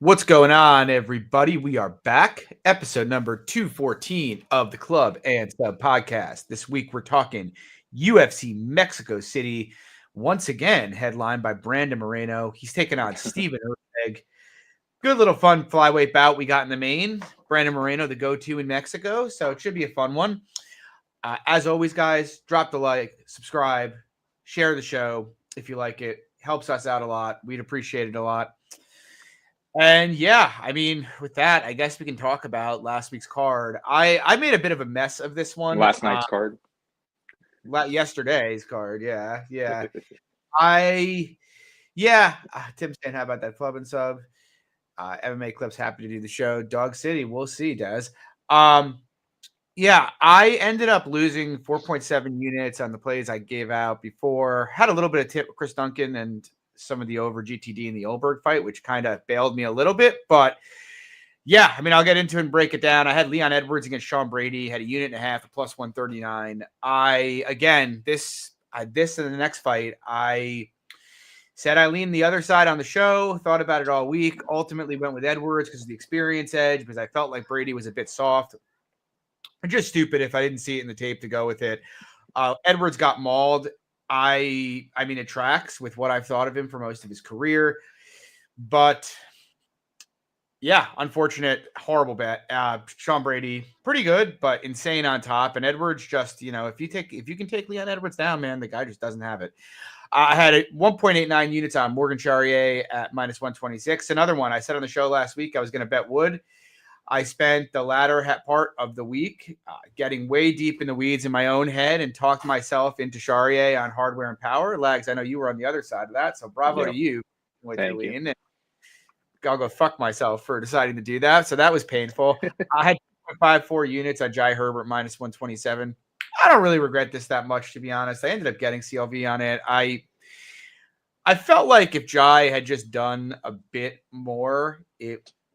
What's going on, everybody? We are back. Episode number 214 of the Club and Sub podcast. This week, we're talking UFC Mexico City. Once again, headlined by Brandon Moreno. He's taking on Steven Erceg. Good little fun flyweight bout we got in the main. Brandon Moreno, the go-to in Mexico. So it should be a fun one. As always, guys, drop the like, subscribe, share the show if you like it. Helps us out a lot. We'd appreciate it a lot. And yeah, I mean, with that, I guess we can talk about last week's card. I made a bit of a mess of this one. Last night's card. Yesterday's card. Yeah. Tim's saying, how about that club and sub? MMA Clip's happy to do the show. Dog City, we'll see, Des. Yeah, I ended up losing 4.7 units on the plays I gave out before. Had a little bit of tip with Chris Duncan and some of the over GTD in the Olberg fight, which kind of bailed me a little bit. But yeah, I mean, I'll get into it and break it down. I had Leon Edwards against Sean Brady, had a unit and a half, a plus 139. This and the next fight, I said I leaned the other side on the show, thought about it all week, ultimately went with Edwards because of the experience edge, because I felt like Brady was a bit soft. I'm just stupid if I didn't see it in the tape to go with it. Edwards got mauled. I mean, it tracks with what I've thought of him for most of his career, but yeah, unfortunate, horrible bet. Sean Brady, pretty good, but insane on top. And Edwards just, if you can take Leon Edwards down, man, the guy just doesn't have it. I had 1.89 units on Morgan Charrier at minus 126. Another one I said on the show last week, I was going to bet Wood. I spent the latter part of the week getting way deep in the weeds in my own head and talked myself into Charrier on hardware and power. Lags, I know you were on the other side of that, so bravo to you. Thank you. And I'll go fuck myself for deciding to do that, so that was painful. I had 2.54 units on Jai Herbert minus 127. I don't really regret this that much, to be honest. I ended up getting CLV on it. I felt like if Jai had just done a bit more,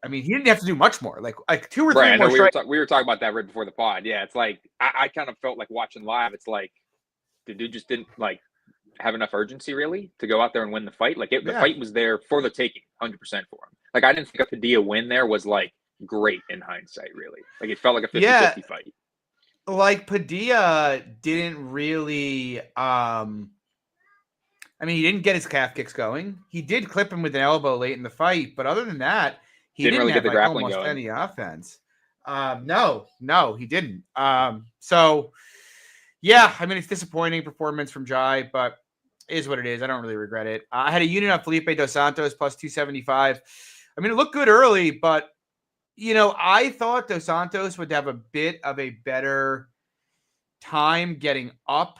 he didn't have to do much more. Like 2 or 3 more strikes. We were talking about that right before the pod. Yeah, it's like I kind of felt like watching live. It's like the dude just didn't have enough urgency really to go out there and win the fight. The fight was there for the taking, 100% for him. Like I didn't think a Padilla win there was great in hindsight. Really, it felt like a 50-50 fight. Like Padilla didn't really. He didn't get his calf kicks going. He did clip him with an elbow late in the fight, but other than that. He didn't really get the grappling going. Any offense. No, he didn't. So, yeah, it's disappointing performance from Jai, but it is what it is. I don't really regret it. I had a unit on Felipe Dos Santos plus 275. It looked good early, but, I thought Dos Santos would have a bit of a better time getting up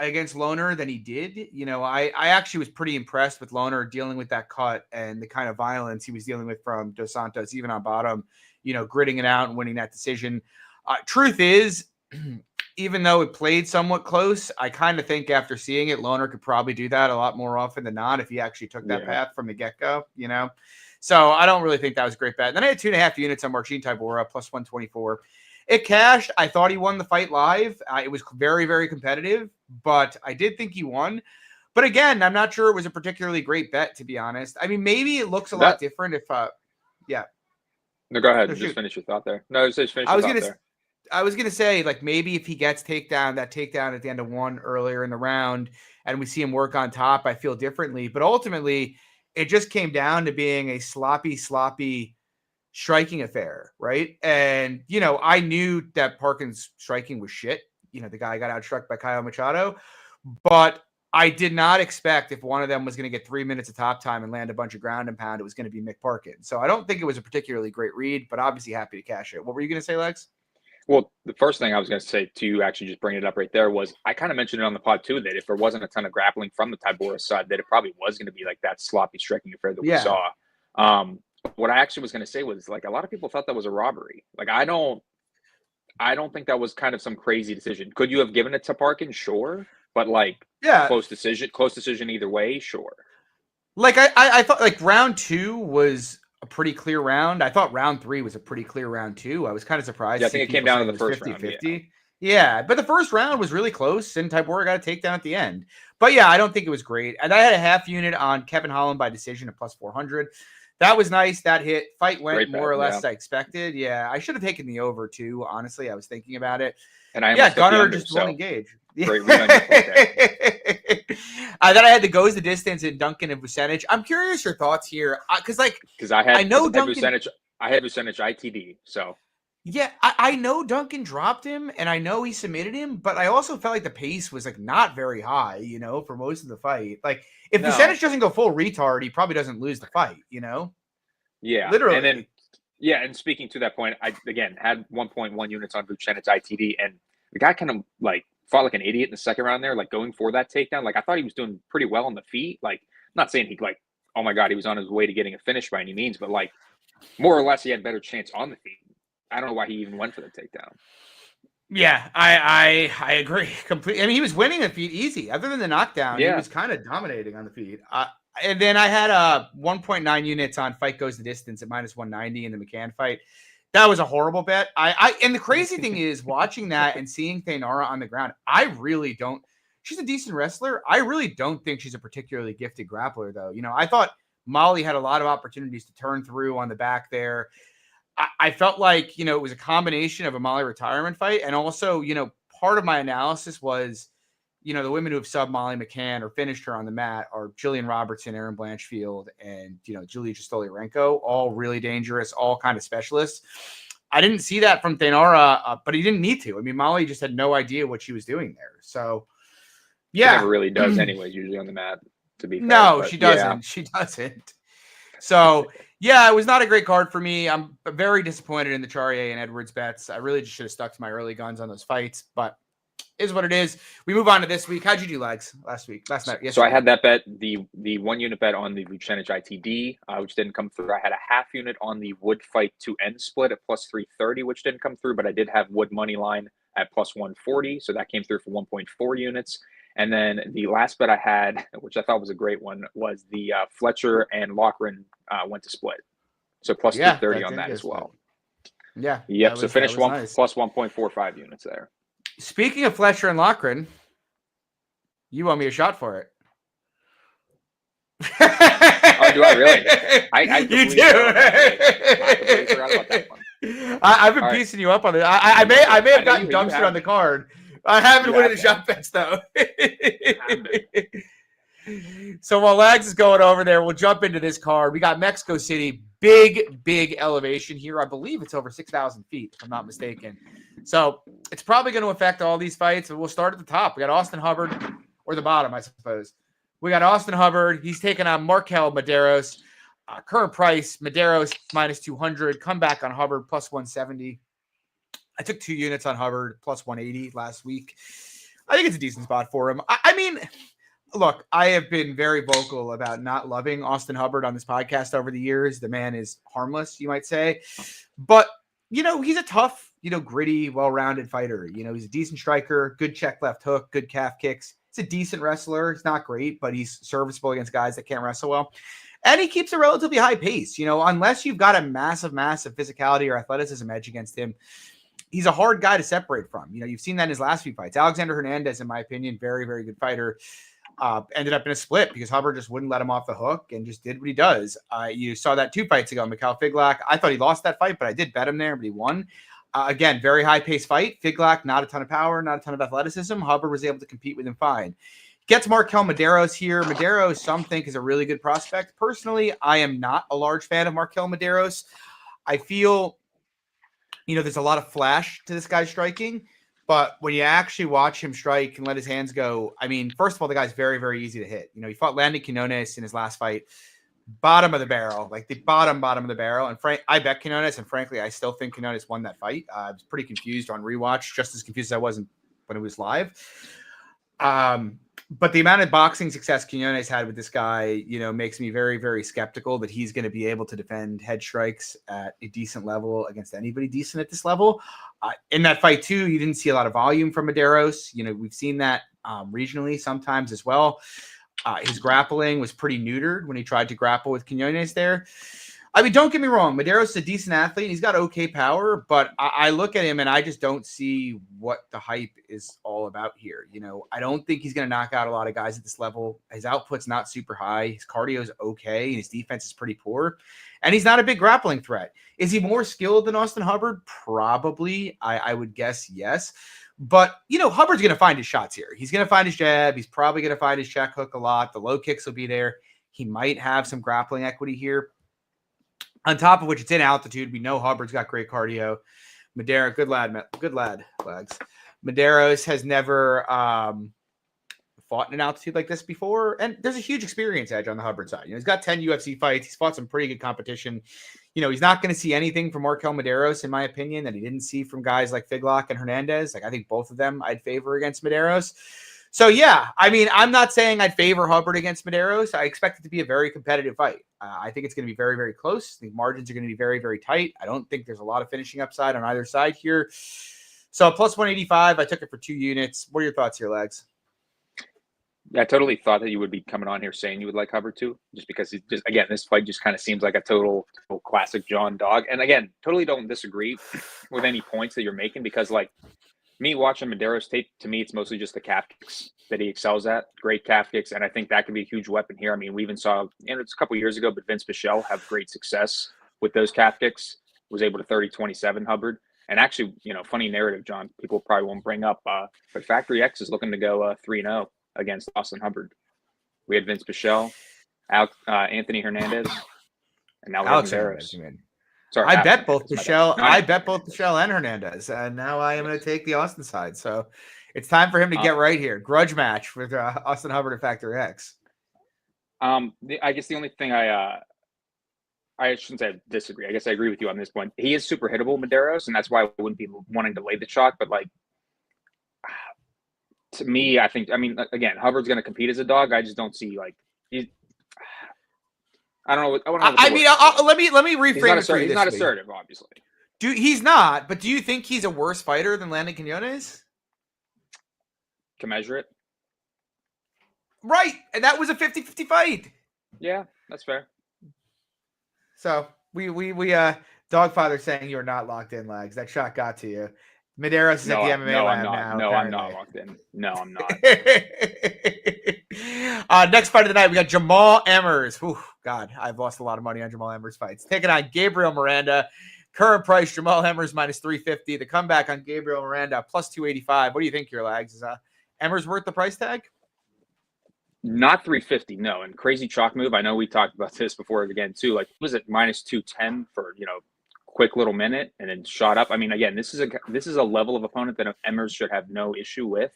against Lohner than he did. I actually was pretty impressed with Lohner dealing with that cut and the kind of violence he was dealing with from Dos Santos, even on bottom, gritting it out and winning that decision. Truth is, even though it played somewhat close, I kind of think after seeing it, Lohner could probably do that a lot more often than not if he actually took that path from the get-go, So I don't really think that was a great bet. Then I had 2.5 units on Marcin Tybura, plus 124. It cashed. I thought he won the fight live. It was very, very competitive, but I did think he won. But again, I'm not sure it was a particularly great bet, to be honest. Maybe it looks a lot different if, yeah. No, go ahead. Just finish your thought there. No, just finish your thought there. I was going to say, maybe if he gets that takedown at the end of one earlier in the round, and we see him work on top, I feel differently. But ultimately, it just came down to being a sloppy striking affair, right? And, I knew that Parkin's striking was shit. The guy got outstruck by Kyle Machado. But I did not expect if one of them was going to get 3 minutes of top time and land a bunch of ground and pound, it was going to be Mick Parkin. So I don't think it was a particularly great read, but obviously happy to cash it. What were you going to say, Lex? Well, the first thing I was going to say to you, actually just bring it up right there, was I kind of mentioned it on the pod too, that if there wasn't a ton of grappling from the Tybura side, that it probably was going to be that sloppy striking affair that we saw. What I actually was going to say was a lot of people thought that was a robbery. I don't think that was kind of some crazy decision. Could you have given it to Parkin? Sure. But close decision either way. Sure. I thought round 2 was a pretty clear round. I thought round 3 was a pretty clear round too. I was kind of surprised. Yeah, I think it came down to the first 50, round. 50. Yeah, but the first round was really close, and Tybura got a takedown at the end. But yeah, I don't think it was great. And I had a half unit on Kevin Holland by decision at plus 400. that was nice. That hit. Fight went Great more or bet, less yeah. as I expected. Yeah, I should have taken the over too. Honestly, I was thinking about it. And I almost took the Gunner under, just so won't engage. great read on your part there. Then I had the goes the distance in Duncan and Vucenic. I'm curious your thoughts here, because I know Duncan. I had Vucenic ITD, so. Yeah, I know Duncan dropped him, and I know he submitted him, but I also felt like the pace was like not very high, for most of the fight. Like if Vucenic doesn't go full retard, he probably doesn't lose the fight, Yeah, literally. And then, and speaking to that point, I again had 1.1 units on Vucenic's ITD, and the guy kind of like fought like an idiot in the second round there, like going for that takedown. Like I thought he was doing pretty well on the feet. Like not saying he like, oh my God, he was on his way to getting a finish by any means, but like more or less he had better chance on the feet. I don't know why he even went for the takedown. Yeah, I agree completely. I mean, he was winning the feet easy. Other than the knockdown, he was kind of dominating on the feet. And then I had 1.9 units on fight goes the distance at -190 in the McCann fight. That was a horrible bet. And the crazy thing is watching that and seeing Thainara on the ground, I really don't. She's a decent wrestler. I really don't think she's a particularly gifted grappler, though. I thought Molly had a lot of opportunities to turn through on the back there. I felt like, it was a combination of a Molly retirement fight. And also, part of my analysis was, the women who have subbed Molly McCann or finished her on the mat are Jillian Robertson, Erin Blanchfield, and, Julia Stoliarenko, all really dangerous, all kind of specialists. I didn't see that from Thainara, but he didn't need to. I mean, Molly just had no idea what she was doing there. So, yeah. She never really does anyways, usually on the mat, to be fair. No, she doesn't. Yeah. She doesn't. So, yeah, it was not a great card for me. I'm very disappointed in the Charrier and Edwards bets. I really just should have stuck to my early guns on those fights, but is what it is. We move on to this week. How'd you do, Lags, last night? Yesterday. So I had that bet, the 1 unit bet on the Vucenic ITD, which didn't come through. I had a half unit on the Wood fight to end split at +330, which didn't come through, but I did have Wood money line at +140, so that came through for 1.4 units. And then the last bet I had, which I thought was a great one, was the Fletcher and Loughran went to split. So +230 on that as well. Yeah. Yep. So finished nice. Plus 1.45 units there. Speaking of Fletcher and Loughran, you owe me a shot for it. Oh, do I really? I you do. I completely forgot about that one. I've been piecing you up on it. I may have gotten dumpstered on the card. I haven't winning the shot bets though. So while Lags is going over there, we'll jump into this card. We got Mexico City, big elevation here. I believe it's over 6,000 feet, if I'm not mistaken. So it's probably going to affect all these fights. But we'll start at the top. We got Austin Hubard, or the bottom, I suppose. We got Austin Hubard. He's taking on Markel Maderos. Current price, Maderos -200. Comeback on Hubard +170. I took 2 units on Hubard +180 last week. I think it's a decent spot for him. I mean, look, I have been very vocal about not loving Austin Hubard on this podcast over the years. The man is harmless, you might say. But, he's a tough, gritty, well-rounded fighter. He's a decent striker, good check left hook, good calf kicks. He's a decent wrestler. He's not great, but he's serviceable against guys that can't wrestle well. And he keeps a relatively high pace. Unless you've got a massive physicality or athleticism edge against him, he's a hard guy to separate from. You've seen that in his last few fights. Alexander Hernandez, in my opinion, very, very good fighter. Ended up in a split because Hubard just wouldn't let him off the hook and just did what he does. You saw that 2 fights ago, Mikhail Figlak. I thought he lost that fight, but I did bet him there, but he won. Again, very high-paced fight. Figlak, not a ton of power, not a ton of athleticism. Hubard was able to compete with him fine. Gets Markel Maderos here. Maderos, some think, is a really good prospect. Personally, I am not a large fan of Markel Maderos. I feel, there's a lot of flash to this guy's striking. But when you actually watch him strike and let his hands go, I mean, first of all, the guy's very, very easy to hit. He fought Landon Quinones in his last fight. Bottom of the barrel, like the bottom of the barrel. And I bet Quinones, and frankly, I still think Quinones won that fight. I was pretty confused on rewatch, just as confused as I was when it was live. But the amount of boxing success Quinones had with this guy, makes me very, very skeptical that he's going to be able to defend head strikes at a decent level against anybody decent at this level. In that fight, too, you didn't see a lot of volume from Maderos. We've seen that regionally sometimes as well. His grappling was pretty neutered when he tried to grapple with Quinones there. I mean, don't get me wrong. Maderos is a decent athlete. He's got okay power, but I look at him and I just don't see what the hype is all about here. You know, I don't think he's going to knock out a lot of guys at this level. His output's not super high. His cardio is okay, and his defense is pretty poor. And he's not a big grappling threat. Is he more skilled than Austin Hubard? Probably. I would guess yes. But, you know, Hubbard's going to find his shots here. He's going to find his jab. He's probably going to find his check hook a lot. The low kicks will be there. He might have some grappling equity here. On top of which, it's in altitude. We know Hubbard's got great cardio. Maderos, good lad, Legs. Maderos has never fought in an altitude like this before, and there's a huge experience edge on the Hubbard side. You know, he's got 10 UFC fights. He's fought some pretty good competition. You know, he's not going to see anything from Markel Maderos, in my opinion, that he didn't see from guys like Figlock and Hernandez. Like, I think both of them I'd favor against Maderos. So, yeah, I mean, I'm not saying I'd favor Hubbard against Maderos. I expect it to be a very competitive fight. I think it's going to be very, very close. The margins are going to be very, very tight. I don't think there's a lot of finishing upside on either side here. So, plus 185, I took it for 2 units. What are your thoughts here, Legs? Yeah, I totally thought that you would be coming on here saying you would like Hubbard too, just because it just, again, this fight just kind of seems like a total classic John dog. And again, totally don't disagree with any points that you're making, because like me watching Maderos tape, to me, it's mostly just the calf kicks that he excels at. Great calf kicks. And I think that could be a huge weapon here. I mean, we even saw, and it's a couple years ago, but Vince Pashelle have great success with those calf kicks, was able to 30-27 Hubbard. And actually, you know, funny narrative, John, people probably won't bring up, but Factory X is looking to go 3-0 against Austin Hubbard. We had Vince Pashelle, Anthony Hernandez, and now we have Maderos. Sorry, I bet both Pashelle. I bet both Pashelle and Hernandez, and now I am going to take the Austin side. So it's time for him to get right here. Grudge match with Austin Hubbard and Factory X. I guess the only thing I shouldn't say I disagree. I guess I agree with you on this point. He is super hittable, Maderos, and that's why I wouldn't be wanting to lay the chalk. But like, to me, I think, I mean, again, Hubbard's going to compete as a dog. I just don't see like I don't know. I mean, let me reframe it for you. He's not assertive, obviously. He's not, but do you think he's a worse fighter than Landon Quinones? Can measure it. Right. And that was a 50-50 fight. Yeah, that's fair. So we Dogfather saying you're not locked in, Legs. That shot got to you. Maderos is at the MMA lab now. No, I'm not locked in. No, I'm not. Next fight of the night, we got Jamal Emmers. Whew, God, I've lost a lot of money on Jamal Emmers fights. Taking on Gabriel Miranda. Current price, Jamal Emmers minus 350. The comeback on Gabriel Miranda plus 285. What do you think here, Lags? Is Emmers worth the price tag? Not 350, no. And crazy chalk move. I know we talked about this before again too. Like, was it minus 210 for, you know, quick little minute and then shot up? I mean, again, this is a level of opponent that Emmers should have no issue with.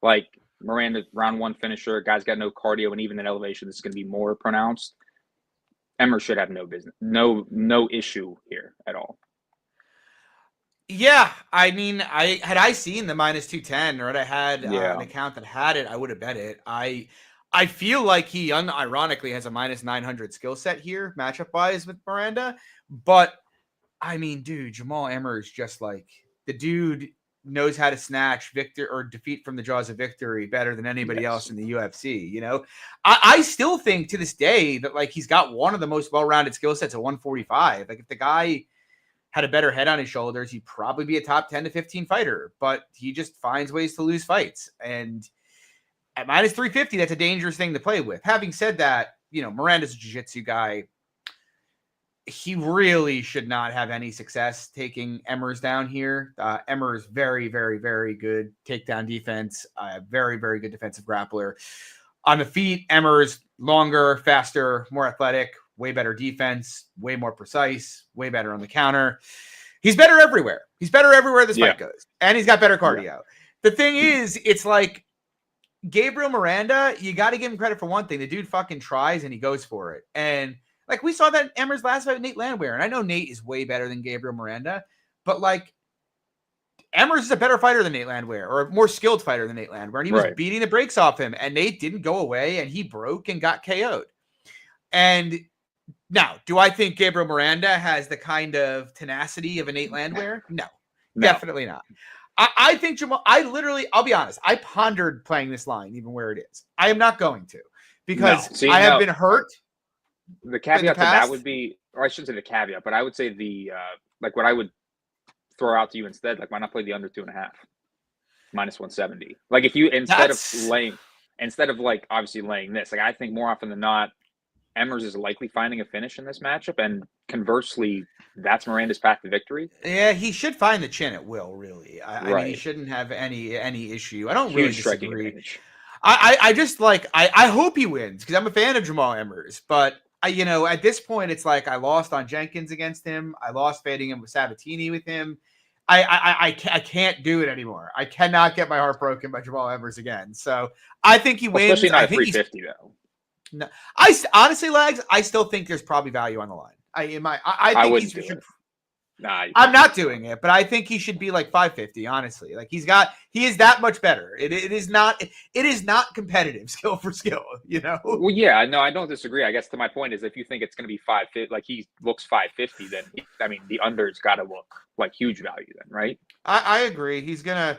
Like, Miranda, round 1 finisher, guy's got no cardio, and even in elevation, this is going to be more pronounced. Emmers should have no business, no issue here at all. Yeah, I mean, I seen the minus 210, or had I had an account that had it, I would have bet it. I feel like he unironically has a minus 900 skill set here, matchup wise with Miranda. But I mean, dude, Jamal Emmers, just like, the dude knows how to snatch defeat from the jaws of victory better than anybody else in the UFC. You know, I still think to this day that like he's got one of the most well-rounded skill sets at 145. Like, if the guy had a better head on his shoulders, he'd probably be a top 10 to 15 fighter, but he just finds ways to lose fights. And at minus 350, that's a dangerous thing to play with. Having said that, you know, Miranda's a jiu-jitsu guy. He really should not have any success taking Emmers down here. Emmers, very, very, very good takedown defense. Very, very good defensive grappler. On the feet, Emmers, longer, faster, more athletic, way better defense, way more precise, way better on the counter. He's better everywhere. He's better everywhere this fight goes. And he's got better cardio. Yeah. The thing is, it's like Gabriel Miranda, you got to give him credit for one thing. The dude fucking tries and he goes for it. And like, we saw that in Emmers' last fight with Nate Landwehr. And I know Nate is way better than Gabriel Miranda, but like, Emmers is a better fighter than Nate Landwehr, or a more skilled fighter than Nate Landwehr. And he was beating the brakes off him, and Nate didn't go away, and he broke and got KO'd. And now, do I think Gabriel Miranda has the kind of tenacity of a Nate Landwehr? No, definitely not. I think Jamal, I'll be honest, I pondered playing this line even where it is. I am not going to, because I have been hurt. The caveat to that would be, or I shouldn't say the caveat, but I would say the like what I would throw out to you instead, like why not play the under 2.5 minus 170? Like if you instead of like obviously laying this, like I think more often than not, Emmers is likely finding a finish in this matchup, and conversely, that's Miranda's path to victory. Yeah, he should find the chin at will. Really, I mean, he shouldn't have any issue. I don't really disagree. I just like I hope he wins because I'm a fan of Jamal Emmers, but at this point, it's like I lost on Jenkins against him. I lost fading him with Sabatini with him. I can't do it anymore. I cannot get my heart broken by Jamal Emmers again. So I think he wins. Especially not at 350 though. No, I honestly, Lags, I still think there's probably value on the line. I think he should. Nah, I'm not doing it, but I think he should be like 550. Honestly, like he is that much better. It is not competitive skill for skill. Well, yeah, no, I don't disagree. I guess to my point is if you think it's going to be 550, like he looks 550, then the under's got to look like huge value then, right? I agree. He's gonna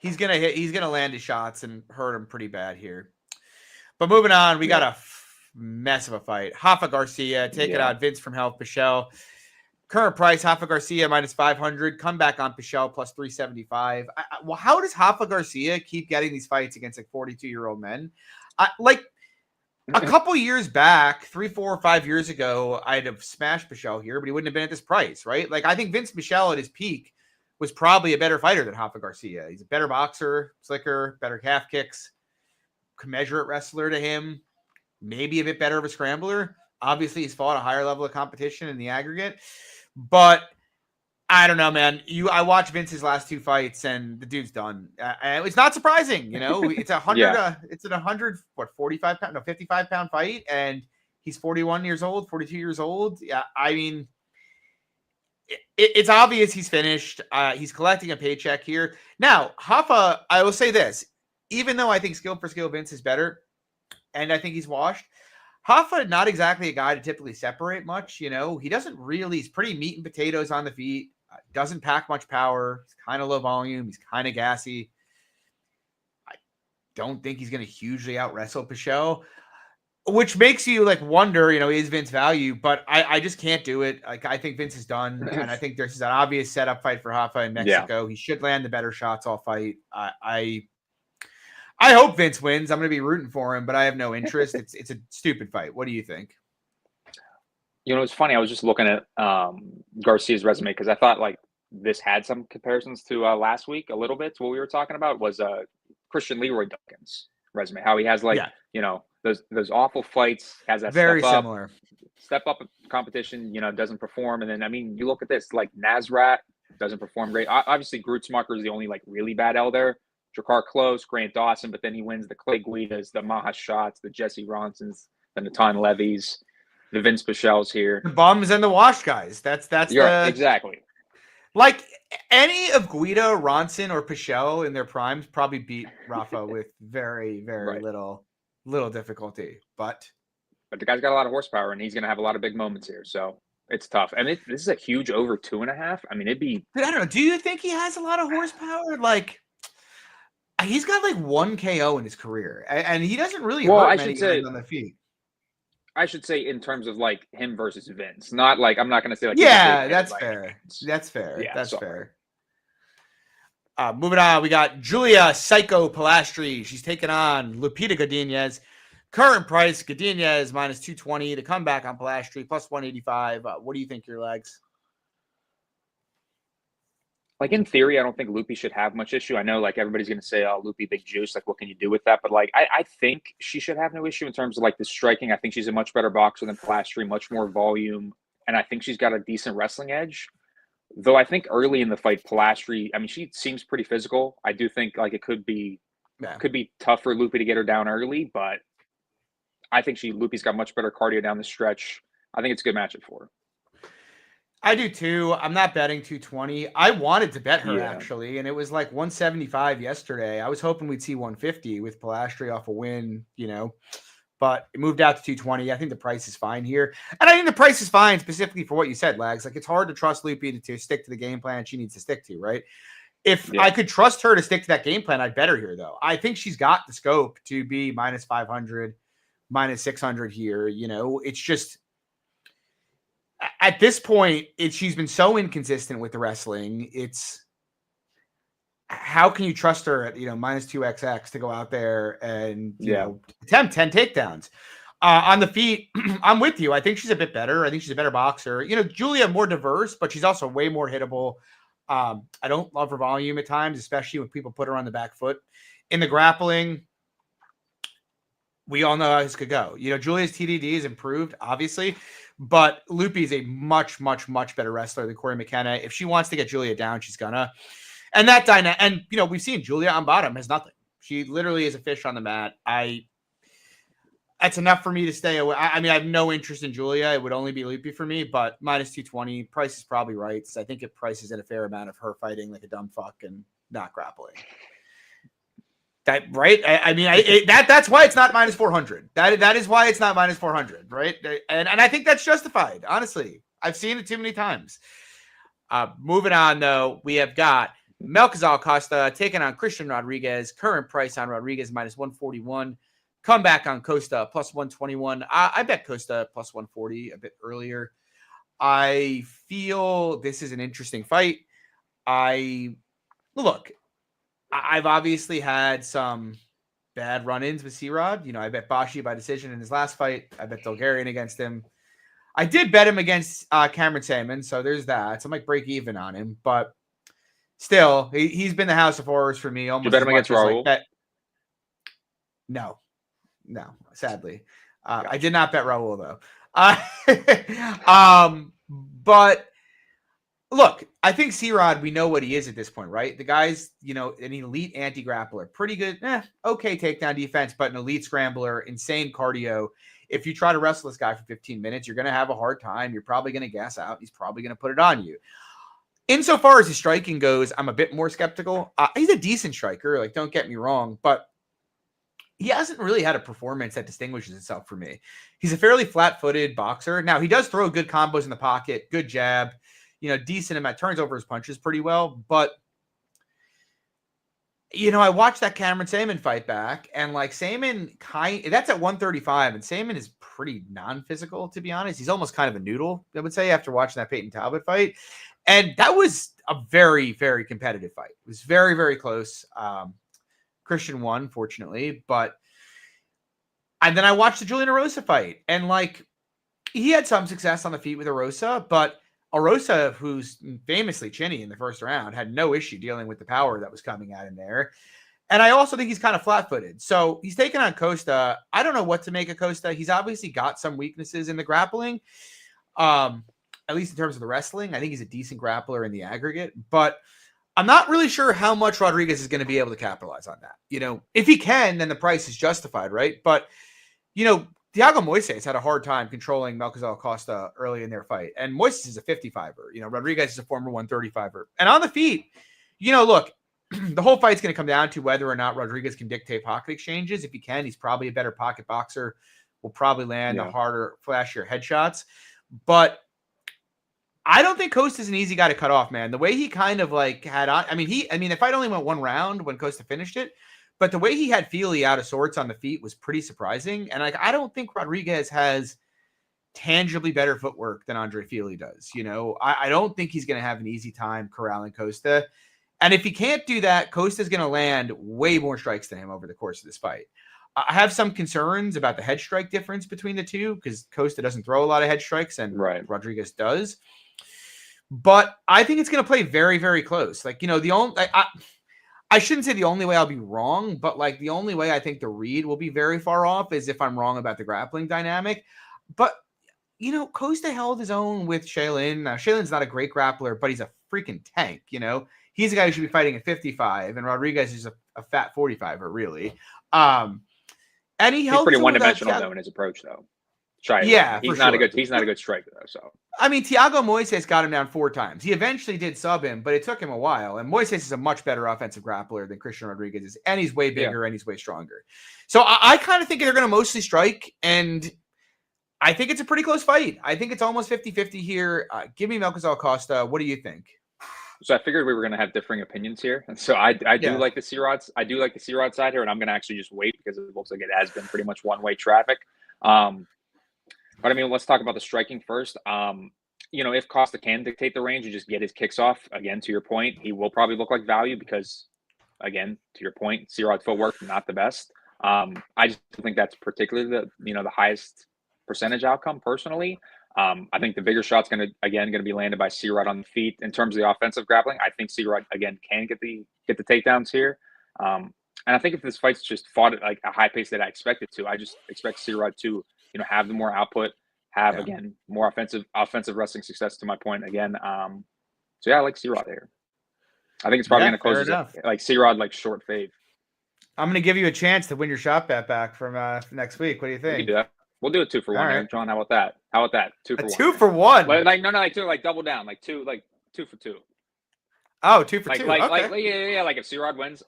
land his shots and hurt him pretty bad here. But moving on, we got a mess of a fight. Rafa Garcia taking out Vince from Health Pashelle. Current price, Rafa Garcia minus 500. Comeback on Pashelle plus 375. Well, how does Rafa Garcia keep getting these fights against like 42-year-old men? A couple years back, 3, 4, or 5 years ago, I'd have smashed Pashelle here, but he wouldn't have been at this price, right? Like I think Vince Pashelle at his peak was probably a better fighter than Rafa Garcia. He's a better boxer, slicker, better calf kicks. Commensurate wrestler to him, maybe a bit better of a scrambler. Obviously, he's fought a higher level of competition in the aggregate, but I don't know, man. I watched Vince's last 2 fights, and the dude's done. And it's not surprising, It's 100. It's an 45 pound, no, 55 pound fight, and he's 41 years old, 42 years old. Yeah, I mean, it's obvious he's finished. He's collecting a paycheck here now. Rafa, I will say this. Even though I think skill for skill Vince is better, and I think he's washed, Rafa not exactly a guy to typically separate much. He doesn't really. He's pretty meat and potatoes on the feet. Doesn't pack much power. He's kind of low volume. He's kind of gassy. I don't think he's going to hugely out wrestle Pashelle, which makes you like wonder. Is Vince value? But I just can't do it. Like I think Vince is done, and I think there's an obvious setup fight for Rafa in Mexico. Yeah. He should land the better shots all fight. I hope Vince wins. I'm going to be rooting for him, but I have no interest. It's a stupid fight. What do you think? It's funny. I was just looking at Garcia's resume because I thought like this had some comparisons to last week a little bit to what we were talking about was Christian Leroy Duncan's resume. How he has those awful fights, has that very similar step up competition, doesn't perform. And then, you look at this, like Nasrat doesn't perform great. Obviously, Grutzmacher is the only like really bad L there. Jakar Close, Grant Dawson, but then he wins the Clay Guidas, the Maha Shots, the Jesse Ronsons, the Natan Levies, the Vince Pashelles here. The bums and the wash guys. That's exactly. Like any of Guida, Ronson, or Pashelle in their primes probably beat Rafa with very, very little difficulty. But the guy's got a lot of horsepower, and he's going to have a lot of big moments here. So it's tough. And this is a huge over 2.5. I mean, it'd be. I don't know. Do you think he has a lot of horsepower? Like. He's got like 1 KO in his career, and he doesn't really hurt many guys on the feet. I should say in terms of like him versus Vince, not like I'm not going to say like that's fair. That's fair. Yeah, that's fair. Moving on, we got Julia Psycho Palastri. She's taking on Lupita Gadinz. Current price Gadinz minus 220 to come back on Palastri plus 185. What do you think, your legs? Like in theory, I don't think Lupi should have much issue. I know like everybody's going to say, oh, Lupi, big juice. Like, what can you do with that? But like, I think she should have no issue in terms of like the striking. I think she's a much better boxer than Palastri, much more volume. And I think she's got a decent wrestling edge. Though I think early in the fight, Palastri, she seems pretty physical. I do think like it could be tough for Lupi to get her down early, but I think Lupi's got much better cardio down the stretch. I think it's a good matchup for her. I do too. I'm not betting 220. I wanted to bet her actually, and it was like 175 yesterday. I was hoping we'd see 150 with Palastri off a win, but it moved out to 220. I think the price is fine here. And I think the price is fine specifically for what you said, Lags. Like it's hard to trust Lupi to stick to the game plan she needs to stick to, right? If I could trust her to stick to that game plan, I'd bet her here though. I think she's got the scope to be minus 500, minus 600 here. It's just at this point, she's been so inconsistent with the wrestling. It's how can you trust her at minus 2xx to go out there and attempt 10 takedowns on the feet? I'm with you. I think she's a bit better. I think she's a better boxer. Julia more diverse, but she's also way more hittable. I don't love her volume at times, especially when people put her on the back foot. In the grappling, we all know how this could go. Julia's TDD has improved, obviously, but Loopy is a much, much, much better wrestler than Corey McKenna. If she wants to get Julia down, she's gonna. And that dynamic, and we've seen Julia on bottom has nothing. She literally is a fish on the mat. That's enough for me to stay away. I mean, I have no interest in Julia. It would only be Loopy for me, but minus 220 price is probably right. So I think it prices in a fair amount of her fighting like a dumb fuck and not grappling. That right? That's why it's not minus 400. That is why it's not minus 400, right? And I think that's justified. Honestly, I've seen it too many times. Moving on though, we have got Melchizedek Costa taking on Christian Rodriguez. Current price on Rodriguez minus 141. Comeback on Costa plus 121. I bet Costa plus 140 a bit earlier. I feel this is an interesting fight. I've obviously had some bad run-ins with C-Rod. I bet Bashi by decision in his last fight. I bet Bulgarian against him. I did bet him against Cameron Sammon, so there's that. So I might break even on him, but still, he's been the house of horrors for me. Almost. You bet him against Raul? No, sadly. Gotcha. I did not bet Raul, though. But look, I think C-Rod, we know what he is at this point, right? The guy's, an elite anti-grappler. Pretty good, okay takedown defense, but an elite scrambler, insane cardio. If you try to wrestle this guy for 15 minutes, you're going to have a hard time. You're probably going to gas out. He's probably going to put it on you. Insofar as his striking goes, I'm a bit more skeptical. He's a decent striker, don't get me wrong, but he hasn't really had a performance that distinguishes itself for me. He's a fairly flat-footed boxer. Now, he does throw good combos in the pocket, good jab, decent amount, turns over his punches pretty well, but I watched that Cameron Sammon fight back, and Sammon that's at 135, and Sammon is pretty non-physical, to be honest. He's almost kind of a noodle, I would say, after watching that Peyton Talbot fight. And that was a very, very competitive fight. It was very, very close. Christian won, fortunately, and then I watched the Julian Erosa fight, and he had some success on the feet with Erosa, but Erosa, who's famously chinny in the first round, had no issue dealing with the power that was coming at him there. And I also think he's kind of flat-footed. So he's taking on Costa. I don't know what to make of Costa. He's obviously got some weaknesses in the grappling, at least in terms of the wrestling. I think he's a decent grappler in the aggregate, but I'm not really sure how much Rodriguez is going to be able to capitalize on that. If he can, then the price is justified, right? But, Thiago Moises had a hard time controlling Melchizedek Costa early in their fight. And Moises is a 55er. Rodriguez is a former 135er. And on the feet, look, the whole fight's going to come down to whether or not Rodriguez can dictate pocket exchanges. If he can, he's probably a better pocket boxer. Will probably land the harder, flashier headshots. But I don't think Costa's an easy guy to cut off, man. The way he kind of had on, the fight only went one round when Costa finished it. But the way he had Feely out of sorts on the feet was pretty surprising. And I don't think Rodriguez has tangibly better footwork than Andre Feely does. I don't think he's going to have an easy time corralling Costa. And if he can't do that, Costa's going to land way more strikes than him over the course of this fight. I have some concerns about the head strike difference between the two because Costa doesn't throw a lot of head strikes and Rodriguez does. But I think it's going to play very, very close. I shouldn't say the only way I'll be wrong, but the only way I think the read will be very far off is if I'm wrong about the grappling dynamic. But, Costa held his own with Shaylin. Now, Shaylin's not a great grappler, but he's a freaking tank, He's a guy who should be fighting at 55, and Rodriguez is a fat 45er, really. And he's pretty one-dimensional, though, in his approach, though. Shaylin. Yeah, he's not a good striker, though, so. Thiago Moises got him down 4 times. He eventually did sub him, but it took him a while. And Moises is a much better offensive grappler than Christian Rodriguez is, and he's way bigger and he's way stronger. So I kind of think they're going to mostly strike, and I think it's a pretty close fight. I think it's almost 50-50 here. Give me Melchizedek Costa. What do you think? So I figured we were going to have differing opinions here. And so I do like the C-Rod. I do like the C-Rod side here, and I'm going to actually just wait because it looks like it has been pretty much one-way traffic. But let's talk about the striking first. if Costa can dictate the range and just get his kicks off, again, to your point, he will probably look like value because, again, to your point, C-Rod footwork, not the best. I just think that's particularly the highest percentage outcome personally. I think the bigger shot's going to be landed by C-Rod on the feet. In terms of the offensive grappling, I think C-Rod, again, can get the takedowns here. And I think if this fight's just fought at like a high pace that I expect it to, I just expect C-Rod to, have the more output, again, more offensive wrestling success, to my point again. So yeah, I like C-Rod here. I think it's probably going to close like C-Rod, like short fave. I'm going to give you a chance to win your shot bet back from next week. What do you think? We can do that. We'll do a 2 for 1. Right. John, how about that? 2 for 1. 2 for 1. Like double down, like 2 for 2. Oh, 2 for 2. Okay. Like if C-Rod wins,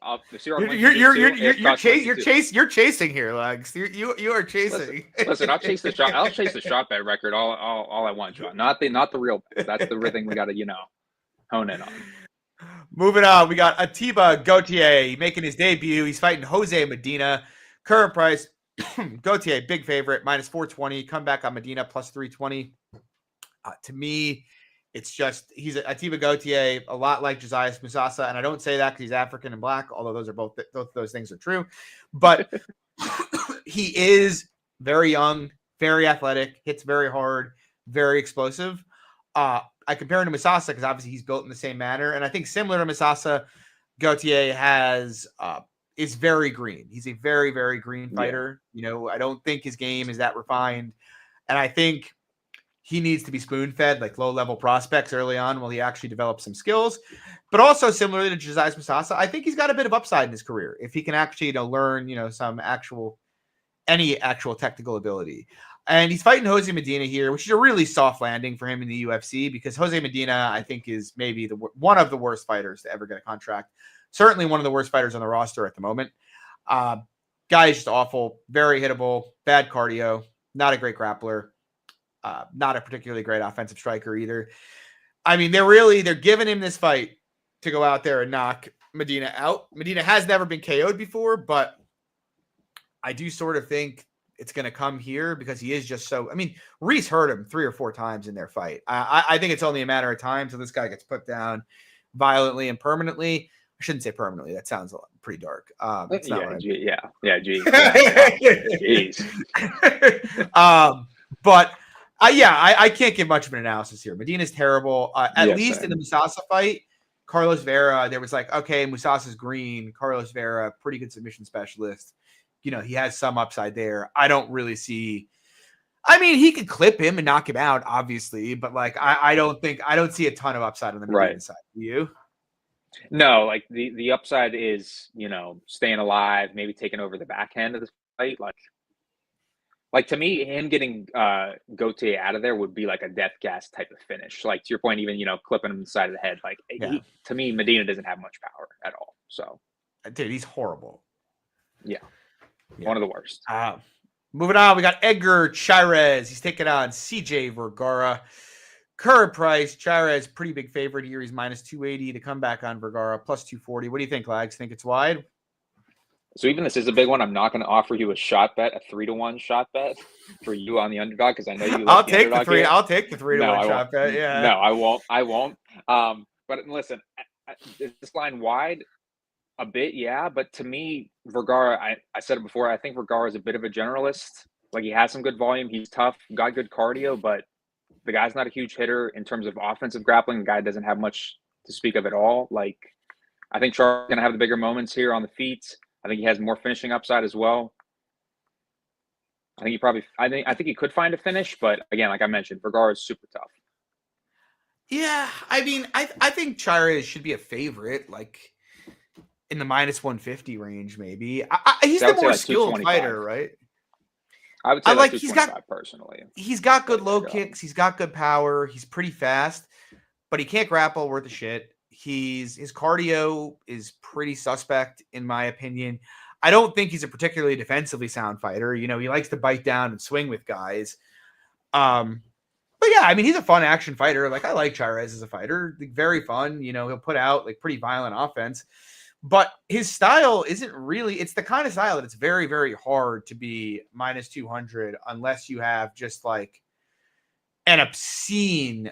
you're chasing here, Legs. You are chasing. Listen, I'll chase the shot. I'll chase the shot bet record all I want, John. Not the real bet. That's the thing we got to hone in on. Moving on, we got Atiba Goautier making his debut. He's fighting Jose Medina. Current price, Goautier, big favorite, minus 420. Come back on Medina, plus 320. To me, it's just he's Atiba Goautier, a lot like Josiah Musasa, and I don't say that because he's African and black, although both those things are true. But he is very young, very athletic, hits very hard, very explosive. I compare him to Musasa because obviously he's built in the same manner, and I think similar to Musasa, Goautier is very green. He's a very, very green fighter. Yeah. I don't think his game is that refined, and I think he needs to be spoon-fed like low-level prospects early on while he actually develops some skills. But also similarly to Josiah Musasa, I think he's got a bit of upside in his career if he can actually learn some any actual technical ability. And he's fighting Jose Medina here, which is a really soft landing for him in the UFC because Jose Medina, I think, is maybe one of the worst fighters to ever get a contract. Certainly one of the worst fighters on the roster at the moment. Guy is just awful, very hittable, bad cardio, not a great grappler, not a particularly great offensive striker either. I mean, they're giving him this fight to go out there and knock Medina out. Medina has never been KO'd before, but I do sort of think it's going to come here because he is just so. I mean, Reese hurt him 3 or 4 times in their fight. I think it's only a matter of time till this guy gets put down violently and permanently. I shouldn't say permanently. That sounds pretty dark. It's not right. Geez. But I can't give much of an analysis here. Medina's terrible. At least in the Musasa fight, Carlos Vera, there was like, okay, Musasa's green. Carlos Vera, pretty good submission specialist. He has some upside there. I don't really see. I mean, he could clip him and knock him out, obviously, but like I don't see a ton of upside on the Medina side. Do you? No, like the upside is staying alive, maybe taking over the backhand of the fight. Like to me, him getting Goautier out of there would be like a death gas type of finish. Like to your point, even clipping him in the side of the head. Like to me, Medina doesn't have much power at all. So, dude, he's horrible. Yeah. One of the worst. Moving on, we got Edgar Chavez. He's taking on CJ Vgara. Current price, Chavez, pretty big favorite here. He's minus 280 to come back on Vgara, plus 240. What do you think, Lags? Think it's wide? So even this is a big one. I'm not going to offer you a shot bet, a 3-1 shot bet for you on the underdog because I know you. I'll take the 3. I'll take the 3-1 shot bet. Yeah. No, I won't. But listen, is this line wide? A bit, yeah, but to me, Vgara, I said it before, I think Vgara is a bit of a generalist. Like, he has some good volume, he's tough, got good cardio, but the guy's not a huge hitter in terms of offensive grappling. The guy doesn't have much to speak of at all. Like, I think Charles is going to have the bigger moments here on the feet. I think he has more finishing upside as well. I think he could find a finish, but again, like I mentioned, Vgara is super tough. Yeah, I mean, I think Chavez should be a favorite, like in the minus 150 range, maybe. He's the more skilled fighter, right? I would say like he's got personally. He's got good low kicks. He's got good power. He's pretty fast, but he can't grapple worth a shit. His cardio is pretty suspect, in my opinion. I don't think he's a particularly defensively sound fighter. He likes to bite down and swing with guys. But yeah, I mean, he's a fun action fighter. Like, I like Chavez as a fighter. Like, very fun. He'll put out like pretty violent offense. But his style isn't really, it's the kind of style that it's very, very hard to be minus 200 unless you have just like an obscene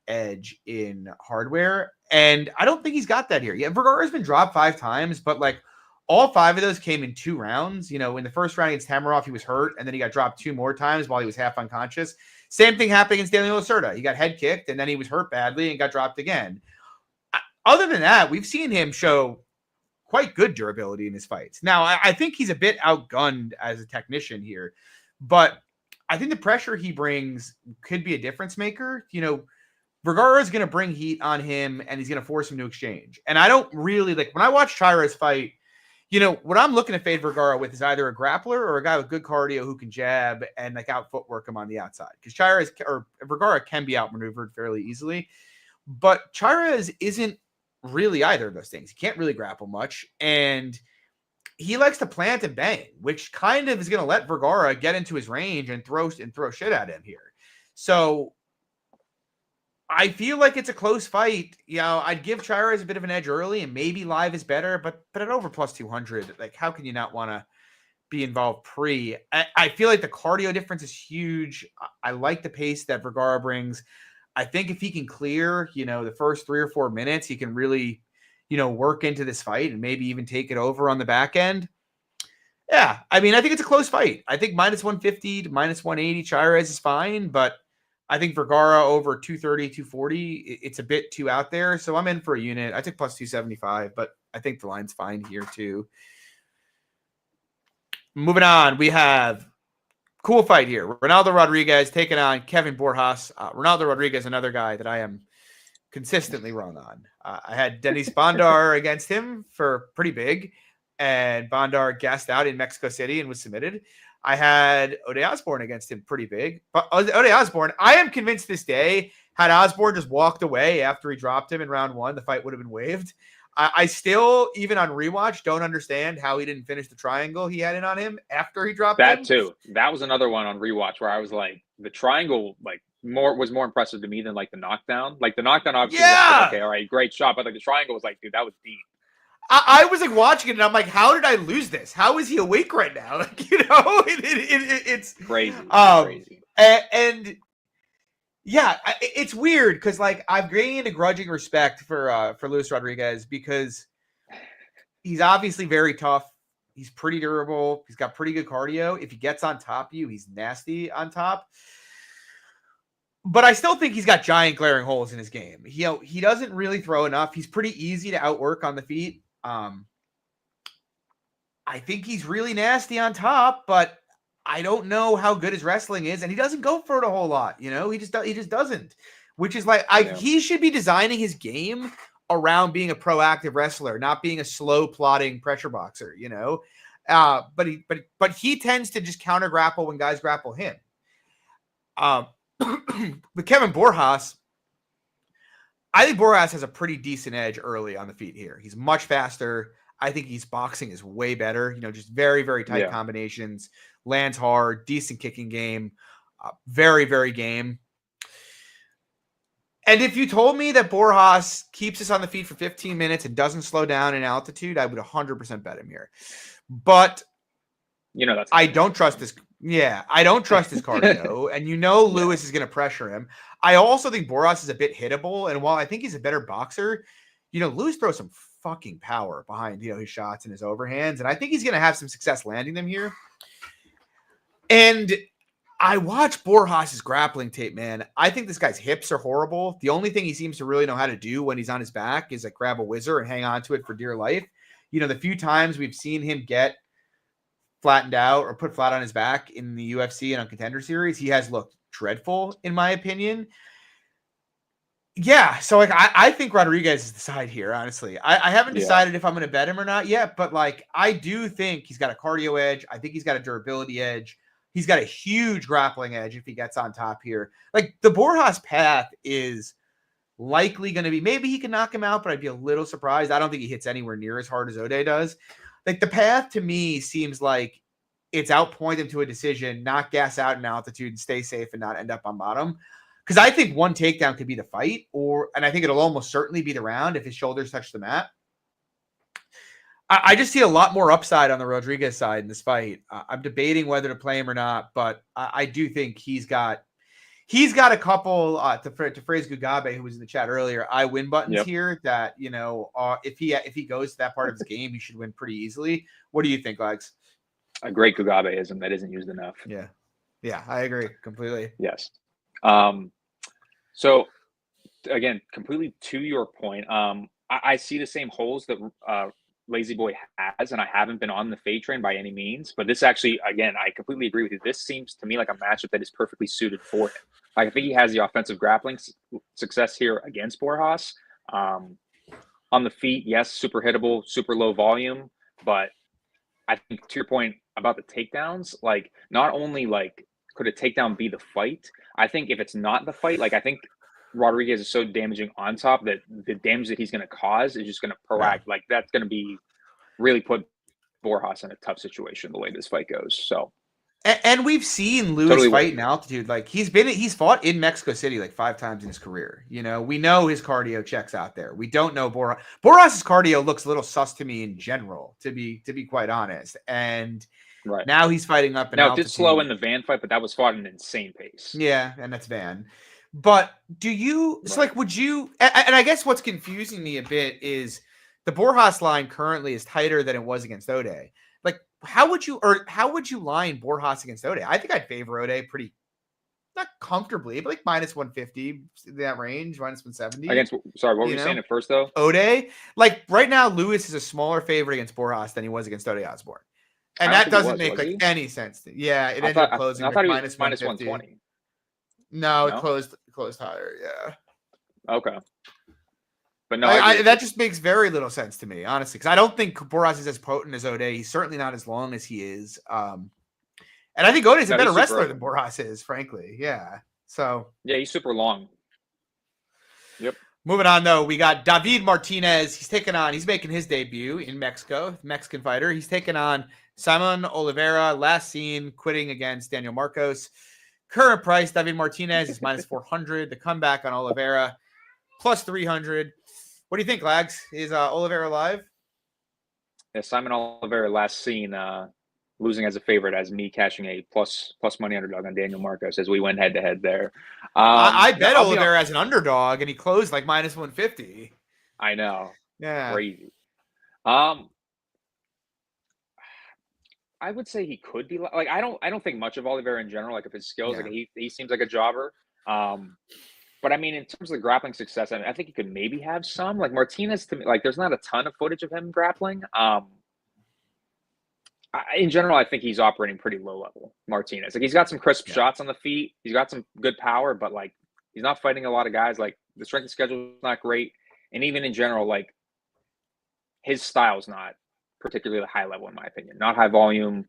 edge in hardware. And I don't think he's got that here. Yeah, Vgara's been dropped 5 times, but like all 5 of those came in 2 rounds. You know, in the first round against Hamarov, he was hurt, and then he got dropped 2 more times while he was half unconscious. Same thing happened against Daniel Lacerda. He got head kicked, and then he was hurt badly and got dropped again. Other than that, we've seen him show quite good durability in his fights. Now, I think he's a bit outgunned as a technician here, but I think the pressure he brings could be a difference maker. You know, Vgara is going to bring heat on him, and he's going to force him to exchange. And I don't really like when I watch Chavez fight. You know, what I'm looking to fade Vgara with is either a grappler or a guy with good cardio who can jab and like out footwork him on the outside. Because Chavez or Vgara can be outmaneuvered fairly easily, but Chavez isn't really either of those things. He can't really grapple much, and he likes to plant and bang, which kind of is going to let Vgara get into his range and throw shit at him here. So I feel like it's a close fight. You know, I'd give Chavez a bit of an edge early, and maybe live is better, but at over plus 200, like how can you not want to be involved pre? I feel like the cardio difference is huge. I like the pace that Vgara brings. I think if he can clear, you know, the first 3 or 4 minutes, he can really, you know, work into this fight and maybe even take it over on the back end. Yeah, I mean, I think it's a close fight. I think minus 150 to minus 180, Chavez is fine, but I think Vgara over 230, 240, it's a bit too out there. So I'm in for a unit. I took plus 275, but I think the line's fine here too. Moving on, we have cool fight here. Ronaldo Rodriguez taking on Kevin Borhas. Ronaldo Rodriguez, another guy that I am consistently wrong on. I had Denis Bondar against him for pretty big, and Bondar gassed out in Mexico City and was submitted. I had Ode Osborne against him pretty big. But Ode Osborne, I am convinced this day, had Osborne just walked away after he dropped him in round 1, the fight would have been waived. I still, even on rewatch, don't understand how he didn't finish the triangle he had in on him after he dropped him. That too. That was another one on rewatch where I was like, the triangle was more impressive to me than like the knockdown. Like the knockdown obviously was like, okay, all right, great shot. But like the triangle was like, dude, that was deep. I was like watching it and I'm like, how did I lose this? How is he awake right now? Like, you know, it's crazy. Crazy. And yeah, it's weird because like I'm gaining a grudging respect for Luis Rodriguez because he's obviously very tough. He's pretty durable. He's got pretty good cardio. If he gets on top of you, he's nasty on top. But I still think he's got giant glaring holes in his game. He doesn't really throw enough. He's pretty easy to outwork on the feet. I think he's really nasty on top, but I don't know how good his wrestling is, and he doesn't go for it a whole lot. You know, he just doesn't. Which is like he should be designing his game around being a proactive wrestler, not being a slow plotting pressure boxer. You know, but he tends to just counter grapple when guys grapple him. With Kevin Borhas, I think Borhas has a pretty decent edge early on the feet here. He's much faster. I think his boxing is way better. You know, just very, very tight combinations, lands hard, decent kicking game, very, very game. And if you told me that Borhas keeps us on the feet for 15 minutes and doesn't slow down in altitude, I would 100% bet him here. But you know, I don't trust this. Yeah, I don't trust his cardio, and you know Lewis is going to pressure him. I also think Borhas is a bit hittable, and while I think he's a better boxer, you know, Lewis throws some fucking power behind, you know, his shots and his overhands, and I think he's going to have some success landing them here. And I watch Borhas's grappling tape, man. I think this guy's hips are horrible. The only thing he seems to really know how to do when he's on his back is like grab a whizzer and hang on to it for dear life. You know, the few times we've seen him get flattened out or put flat on his back in the UFC and on Contender Series, he has looked dreadful, in my opinion. Yeah, so like I think Rodriguez is the side here, honestly. I haven't decided if I'm going to bet him or not yet, but like I do think he's got a cardio edge. I think he's got a durability edge. He's got a huge grappling edge if he gets on top here. Like the Borhas path is likely going to be, maybe he can knock him out, but I'd be a little surprised. I don't think he hits anywhere near as hard as Ode does. Like the path to me seems like it's outpoint him to a decision, not gas out in altitude and stay safe and not end up on bottom. Because I think one takedown could be the fight, and I think it'll almost certainly be the round if his shoulders touch the mat. I just see a lot more upside on the Rodriguez side in this fight. I'm debating whether to play him or not, but I do think he's got He's got a couple to phrase Gugabe, who was in the chat earlier, I win buttons here that, if he goes to that part of his game, he should win pretty easily. What do you think, Legs? A great Gugabeism that isn't used enough. Yeah. Yeah, I agree completely. Yes. So again, completely to your point, I see the same holes that Lazy Boy has, and I haven't been on the fade train by any means, but this actually, again, I completely agree with you. This seems to me like a matchup that is perfectly suited for him. Like, I think he has the offensive grappling success here against Borhas. On the feet, yes, super hittable, super low volume, but I think to your point about the takedowns, like, not only like could a takedown be the fight, I think if it's not the fight, like, I think Rodriguez is so damaging on top that the damage that he's going to cause is just going to like, that's going to be really put Borhas in a tough situation the way this fight goes. So, and we've seen Lewis fight in altitude. Like, he's fought in Mexico City like 5 times in his career. We know his cardio checks out there. We don't know Borhas's cardio looks a little sus to me in general, to be quite honest. And now he's fighting up in altitude. It did slow in the Van fight, but that was fought at an insane pace. Yeah, and that's Van. But do you, so like, would you, and I guess what's confusing me a bit is the Borhas line currently is tighter than it was against Ode. Like, how would you line Borhas against Ode? I think I'd favor Ode pretty, not comfortably, but like minus 150, that range, minus 170. Sorry, what were you saying at first, though? Ode, like, right now, Lewis is a smaller favorite against Borhas than he was agast Ode Osborne. And that doesn't make any sense. Yeah, it ended up closing minus 120. No, it closed higher. Yeah. Okay. But no, that just makes very little sense to me, honestly, because I don't think Borhas is as potent as Ode. He's certainly not as long as he is. And I think Ode is a better wrestler than Borhas is, frankly. Yeah. So. Yeah, he's super long. Yep. Moving on, though, we got David Martinez. He's making his debut in Mexico, Mexican fighter. He's taking on Simon Olivera, last seen quitting against Daniel Marcos. Current price, David Martinez is minus 400. The comeback on Olivera, plus 300. What do you think, Lags? Is Olivera live? Yeah, Simon Olivera last seen losing as a favorite, as me cashing a plus money underdog on Daniel Marcos as we went head to head there. I bet Olivera as an underdog, and he closed like minus 150. I know. Yeah. Crazy. I would say he could be like, I don't think much of Olivera in general, like, if his skills, like, he seems like a jobber. But I mean, in terms of the grappling success, I think he could maybe have some. Like, Martinez, to me, like, there's not a ton of footage of him grappling. In general, I think he's operating pretty low level, Martinez. Like, he's got some crisp shots on the feet. He's got some good power, but like, he's not fighting a lot of guys. Like, the strength of schedule is not great. And even in general, like, his style's not particularly high level, in my opinion. Not high volume.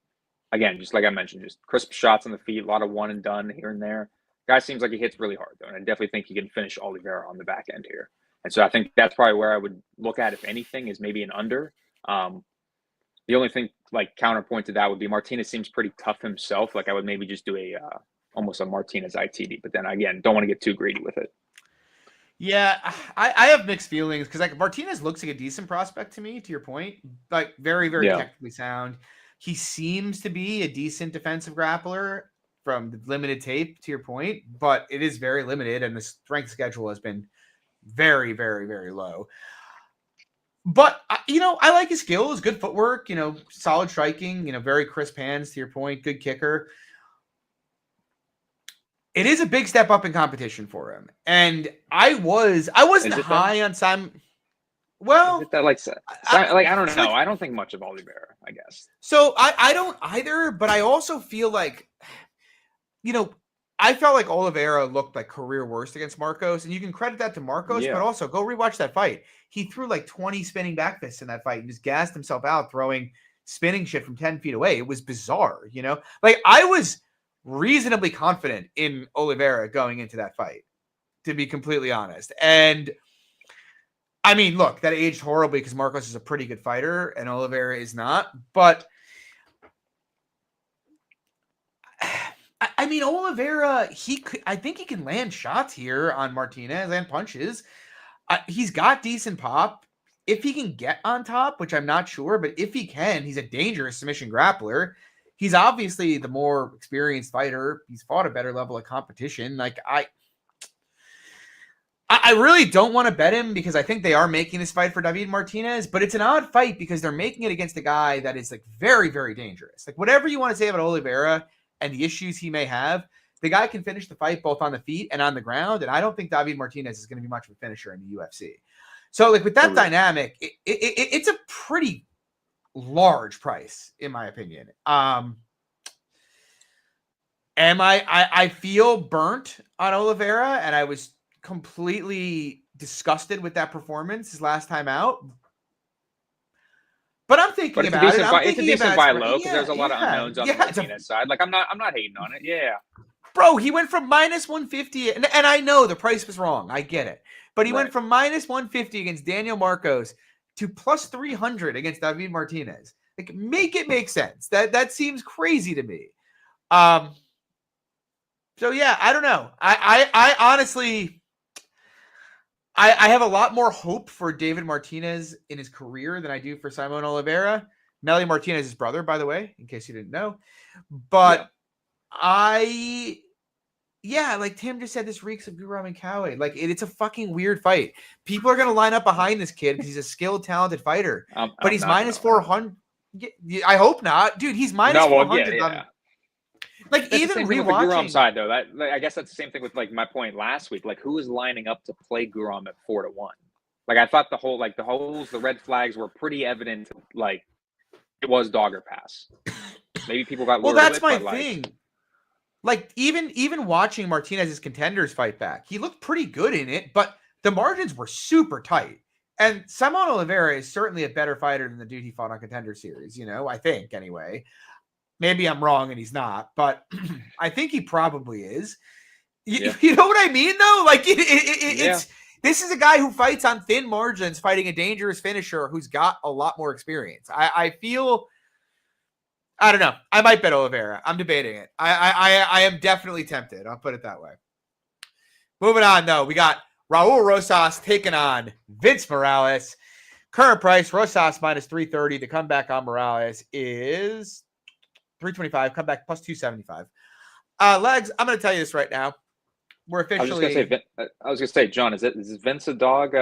Again, just like I mentioned, just crisp shots on the feet, a lot of one and done here and there. Guy seems like he hits really hard, though, and I definitely think he can finish Olivera on the back end here. And so I think that's probably where I would look at, if anything, is maybe an under. The only thing, like, counterpoint to that would be Martinez seems pretty tough himself. Like, I would maybe just do almost a Martinez ITD, but then again, don't want to get too greedy with it. Yeah, I have mixed feelings because, like, Martinez looks like a decent prospect to me, to your point. Like, very, very technically sound. He seems to be a decent defensive grappler from the limited tape, to your point, but it is very limited, and the strength schedule has been very, very, very low. But, I like his skills, good footwork, solid striking, very crisp hands, to your point, good kicker. It is a big step up in competition for him. And I wasn't high on Simon. Well, that I don't know. I don't think much of Olivera, I guess. So I don't either, but I also feel like, I felt like Olivera looked like career worst against Marcos, and you can credit that to Marcos, but also go rewatch that fight. He threw like 20 spinning back fists in that fight and just gassed himself out throwing spinning shit from 10 feet away. It was bizarre, Like, I was reasonably confident in Olivera going into that fight, to be completely honest. And I mean, look, that aged horribly because Marcos is a pretty good fighter and Olivera is not. But I mean, Olivera, I think he can land shots here on Martinez and punches. He's got decent pop. If he can get on top, which I'm not sure, but if he can, he's a dangerous submission grappler. He's obviously the more experienced fighter. He's fought a better level of competition. Like I really don't want to bet him because I think they are making this fight for David Martinez, but it's an odd fight because they're making it against a guy that is like very, very dangerous. Like whatever you want to say about Olivera and the issues he may have, the guy can finish the fight both on the feet and on the ground. And I don't think David Martinez is going to be much of a finisher in the UFC. So like with that dynamic, it's a pretty large price in my opinion. I feel burnt on Olivera, and I was completely disgusted with that performance his last time out. But I'm thinking about it. It's a decent buy low because there's a lot of unknowns on the Martinez side. Like I'm not hating on it. Yeah. Bro, he went from minus 150, and I know the price was wrong. I get it. But he went from minus 150 against Daniel Marcos to plus 300 against David Martinez. Like, make it make sense. That seems crazy to me. So yeah, I don't know. I honestly, I have a lot more hope for David Martinez in his career than I do for Simon Olivera. Melly Martinez's brother, by the way, in case you didn't know. But like Tim just said, this reeks of Guram and Cowie. Like it's a fucking weird fight. People are gonna line up behind this kid because he's a skilled, talented fighter. But he's minus 400. I hope not, dude. He's minus 400. Yeah. Like that's even rewatching the Guram side though. I guess that's the same thing with like my point last week. Like who was lining up to play Guram at 4-1? Like I thought the holes, the red flags were pretty evident. Like it was dogger pass. Maybe people got well. That's my thing. Like even watching Martinez's contenders fight back, he looked pretty good in it, but the margins were super tight. And Simon Olivera is certainly a better fighter than the dude he fought on Contender Series. I think anyway. Maybe I'm wrong and he's not, but I think he probably is. You know what I mean, though? Like it's this is a guy who fights on thin margins, fighting a dangerous finisher who's got a lot more experience. I feel, I don't know. I might bet Olivera. I'm debating it. I am definitely tempted. I'll put it that way. Moving on, though, we got Raul Rosas taking on Vince Morales. Current price, Rosas minus 330. The comeback on Morales is 325, come back plus 275. Legs, I'm going to tell you this right now. We're officially. I was going to say, John, is Vince a dog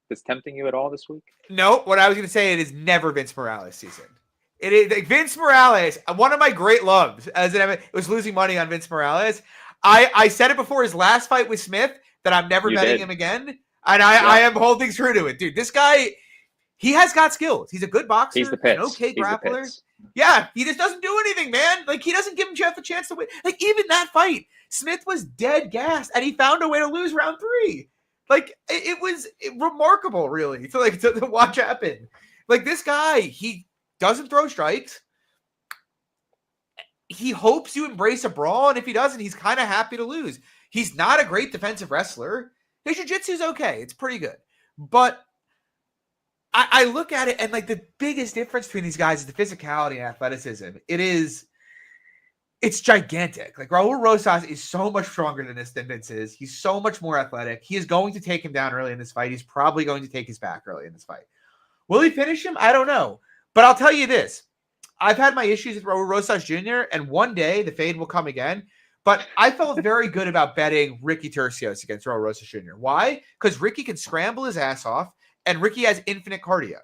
that's tempting you at all this week? No, what I was going to say, it is never Vince Morales season. It is like Vince Morales. One of my great loves it was losing money on Vince Morales. I said it before his last fight with Smith that I'm never betting him again. And I am holding true to it. Dude, this guy, he has got skills. He's a good boxer. He's the pits. An okay grappler. Yeah, he just doesn't do anything, man. Like, he doesn't give him Jeff a chance to win. Like, even that fight, Smith was dead gassed, and he found a way to lose round 3. Like, it was remarkable, really, to watch happen. Like, this guy, he doesn't throw strikes. He hopes you embrace a brawl, and if he doesn't, he's kind of happy to lose. He's not a great defensive wrestler. His jiu-jitsu's okay. It's pretty good. But I look at it, and like the biggest difference between these guys is the physicality and athleticism. It's gigantic. Like Raul Rosas is so much stronger than Vince is. He's so much more athletic. He is going to take him down early in this fight. He's probably going to take his back early in this fight. Will he finish him? I don't know. But I'll tell you this. I've had my issues with Raul Rosas Jr., and one day the fade will come again. But I felt very good about betting Ricky Tercios against Raul Rosas Jr. Why? Because Ricky can scramble his ass off. And Ricky has infinite cardio.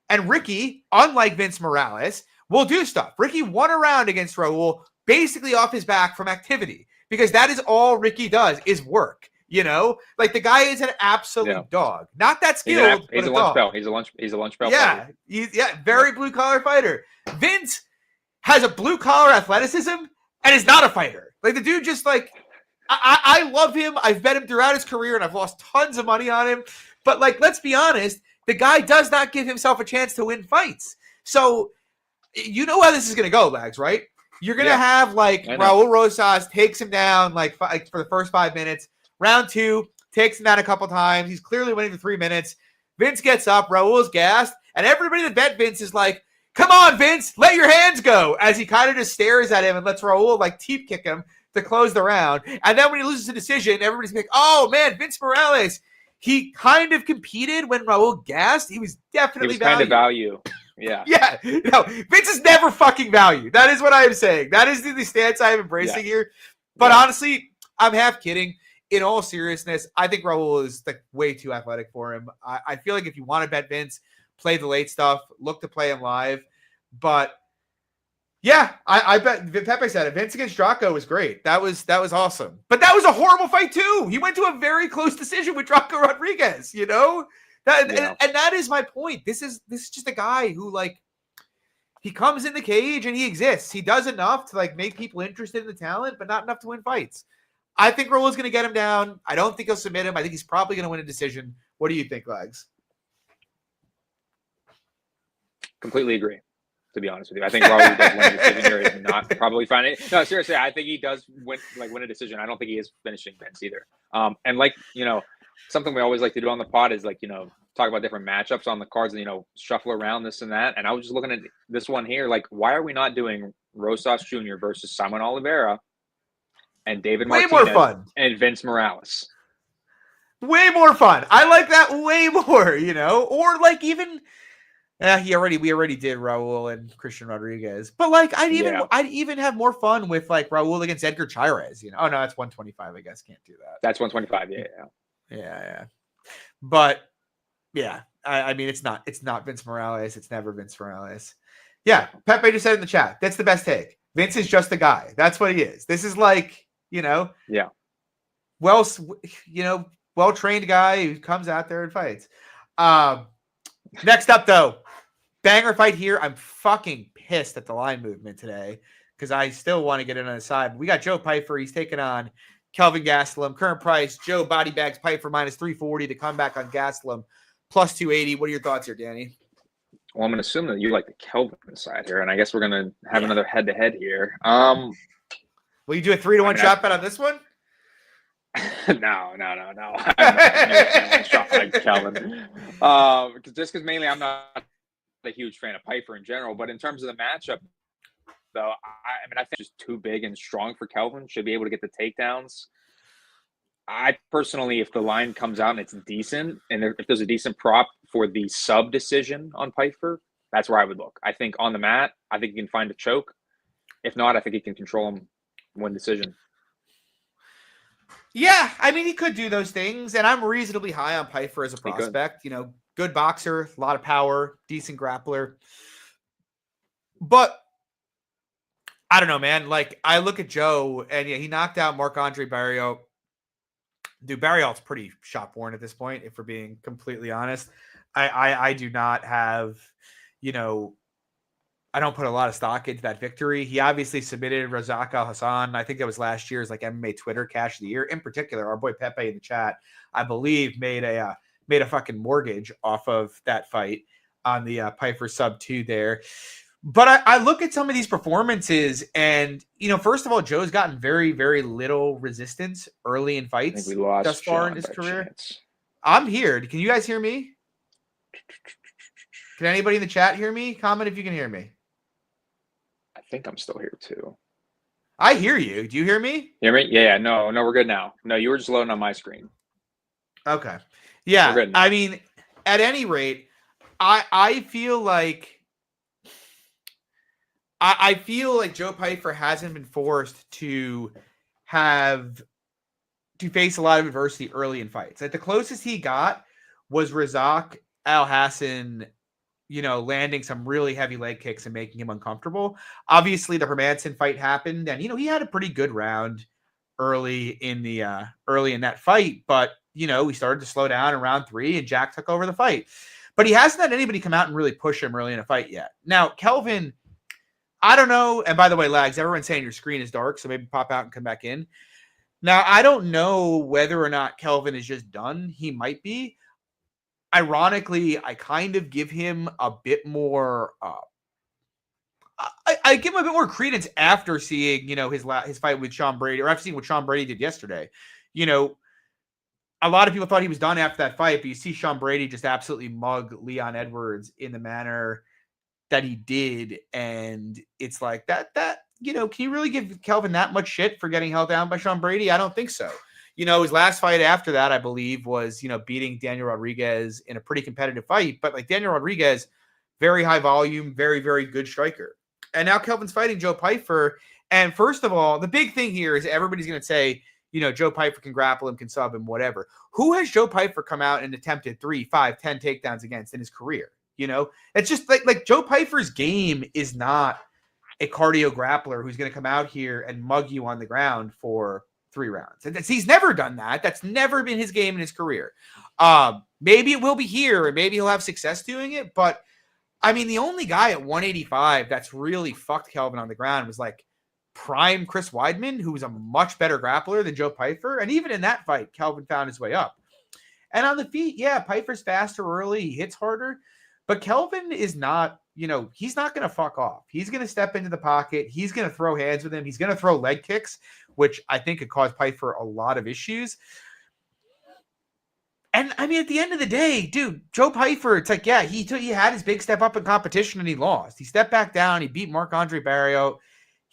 And Ricky, unlike Vince Morales, will do stuff. Ricky won a round against Raul basically off his back from activity because that is all Ricky does is work. Like the guy is an absolute dog. Not that skilled, he's a lunch belt. He's a lunch belt. Yeah, very blue collar fighter. Vince has a blue collar athleticism and is not a fighter. Like the dude just like I love him. I've bet him throughout his career and I've lost tons of money on him. But, like, let's be honest, the guy does not give himself a chance to win fights. So, you know how this is going to go, Lags, right? You're going to have, like, Raul Rosas takes him down, like, for the first 5 minutes. Round 2, takes him down a couple times. He's clearly winning for 3 minutes. Vince gets up. Raul's gassed. And everybody that bet Vince is like, come on, Vince, let your hands go. As he kind of just stares at him and lets Raul, like, teep kick him to close the round. And then when he loses the decision, everybody's like, oh, man, Vince Morales. He kind of competed when Raul gassed. He was definitely kind of value. Yeah. Yeah. No, Vince is never fucking value. That is what I am saying. That is the stance I am embracing here. But honestly, I'm half kidding. In all seriousness, I think Raul is like way too athletic for him. I feel like if you want to bet Vince, play the late stuff, look to play him live. But yeah, I bet Pepe said it. Vince against Draco was great. That was awesome. But that was a horrible fight too. He went to a very close decision with Draco Rodriguez, you know? And that is my point. This is just a guy who, like, he comes in the cage and he exists. He does enough to, like, make people interested in the talent, but not enough to win fights. I think Raul's going to get him down. I don't think he'll submit him. I think he's probably going to win a decision. What do you think, Lags? Completely agree, to be honest with you. I think Raul does win a decision here. He's not probably finding it. No, seriously, I think he does win a decision. I don't think he is finishing Vince either. And, like, you know, something we always like to do on the pod is, like, you know, talk about different matchups on the cards and, you know, shuffle around this and that. And I was just looking at this one here. Like, why are we not doing Rosas Jr. versus Simon Olivera and David Martinez way more fun. And Vince Morales? Way more fun. I like that way more, you know? Or, like, even we already did Raul and Christian Rodriguez. But, like, I'd even have more fun with, like, Raul against Edgar Chavez, you know? Oh no, that's 125, I guess. Can't do that. That's 125, yeah. But yeah, I mean, it's not Vince Morales. It's never Vince Morales. Yeah, Pepe just said in the chat, that's the best take. Vince is just a guy. That's what he is. This is like, you know, well-trained guy who comes out there and fights. Next up, though, banger fight here. I'm fucking pissed at the line movement today because I still want to get in on the side. We got Joe Pyfer. He's taking on Kelvin Gastlam. Current price, Joe body bags Pyfer minus 340 to come back on Gastlam plus 280. What are your thoughts here, Danny? Well, I'm going to assume that you like the Kelvin side here, and I guess we're going to have another head-to-head here. Will you do a 3-1 shot bet on this one? No. I'm not shot like Kelvin. Because mainly I'm not a huge fan of Pyfer in general, but in terms of the matchup, though, I think it's just too big and strong for Kelvin. Should be able to get the takedowns. I personally, if the line comes out and it's decent, and if there's a decent prop for the sub decision on Pyfer, that's where I would look. I think on the mat, I think he can find a choke. If not, I think he can control him, win decision. Yeah, I mean, he could do those things, and I'm reasonably high on Pyfer as a prospect. You know, good boxer, a lot of power, decent grappler. But I don't know, man. Like, I look at Joe, and yeah, he knocked out Marc-Andre Barriault. Dude, Barriault's pretty shot-born at this point, if we're being completely honest. I do not have, you know, I don't put a lot of stock into that victory. He obviously submitted Razak Al-Hassan. I think that was last year's like MMA Twitter cash of the year. In particular, our boy Pepe in the chat, I believe, made a fucking mortgage off of that fight on the Pyfer sub 2 there. But I look at some of these performances and, you know, first of all, Joe's gotten very, very little resistance early in fights thus far in his career. Chance. I'm here. Can you guys hear me? Can anybody in the chat hear me? Comment if you can hear me. I think I'm still here too. I hear you. Do you hear me? Hear me? Yeah. No, we're good now. No, you were just loading on my screen. Okay. Yeah. I mean, at any rate, I feel like Joe Pyfer hasn't been forced to face a lot of adversity early in fights. Like, the closest he got was Razak Al-Hassan, you know, landing some really heavy leg kicks and making him uncomfortable. Obviously, the Hermanson fight happened, and, you know, he had a pretty good round early in that fight, but, you know, he started to slow down in round 3, and Jack took over the fight. But he hasn't had anybody come out and really push him early in a fight yet. Now, Kelvin, I don't know. And by the way, Lags, everyone's saying your screen is dark, so maybe pop out and come back in. Now, I don't know whether or not Kelvin is just done. He might be. Ironically, I kind of give him a bit more. I give him a bit more credence after seeing, you know, his fight with Sean Brady, or after seeing what Sean Brady did yesterday. You know, a lot of people thought he was done after that fight, but you see Sean Brady just absolutely mug Leon Edwards in the manner that he did, and it's like that. You know, can you really give Kelvin that much shit for getting held down by Sean Brady? I don't think so. You know, his last fight after that, I believe, was, you know, beating Daniel Rodriguez in a pretty competitive fight. But, like, Daniel Rodriguez very high volume, very, very good striker. And now Kelvin's fighting Joe Pyfer. And first of all, the big thing here is everybody's going to say, Joe Pyfer can grapple him, can sub him, whatever. Who has Joe Pyfer come out and attempted 3, 5, 10 takedowns against in his career? It's just like Joe Pyfer's game is not a cardio grappler who's going to come out here and mug you on the ground for 3 rounds. And he's never done that. That's never been his game in his career. Maybe it will be here, and maybe he'll have success doing it. But I mean, the only guy at 185 that's really fucked Kelvin on the ground was like prime Chris Weidman, who was a much better grappler than Joe Pyfer. And even in that fight, Kelvin found his way up. And on the feet, yeah, Pyfer's faster early. He hits harder. But Kelvin is not, he's not going to fuck off. He's going to step into the pocket. He's going to throw hands with him. He's going to throw leg kicks, which I think could cause Pyfer a lot of issues. And I mean, at the end of the day, dude, Joe Pyfer, it's like, yeah, he had his big step up in competition and he lost. He stepped back down. He beat Marc-Andre Barrio.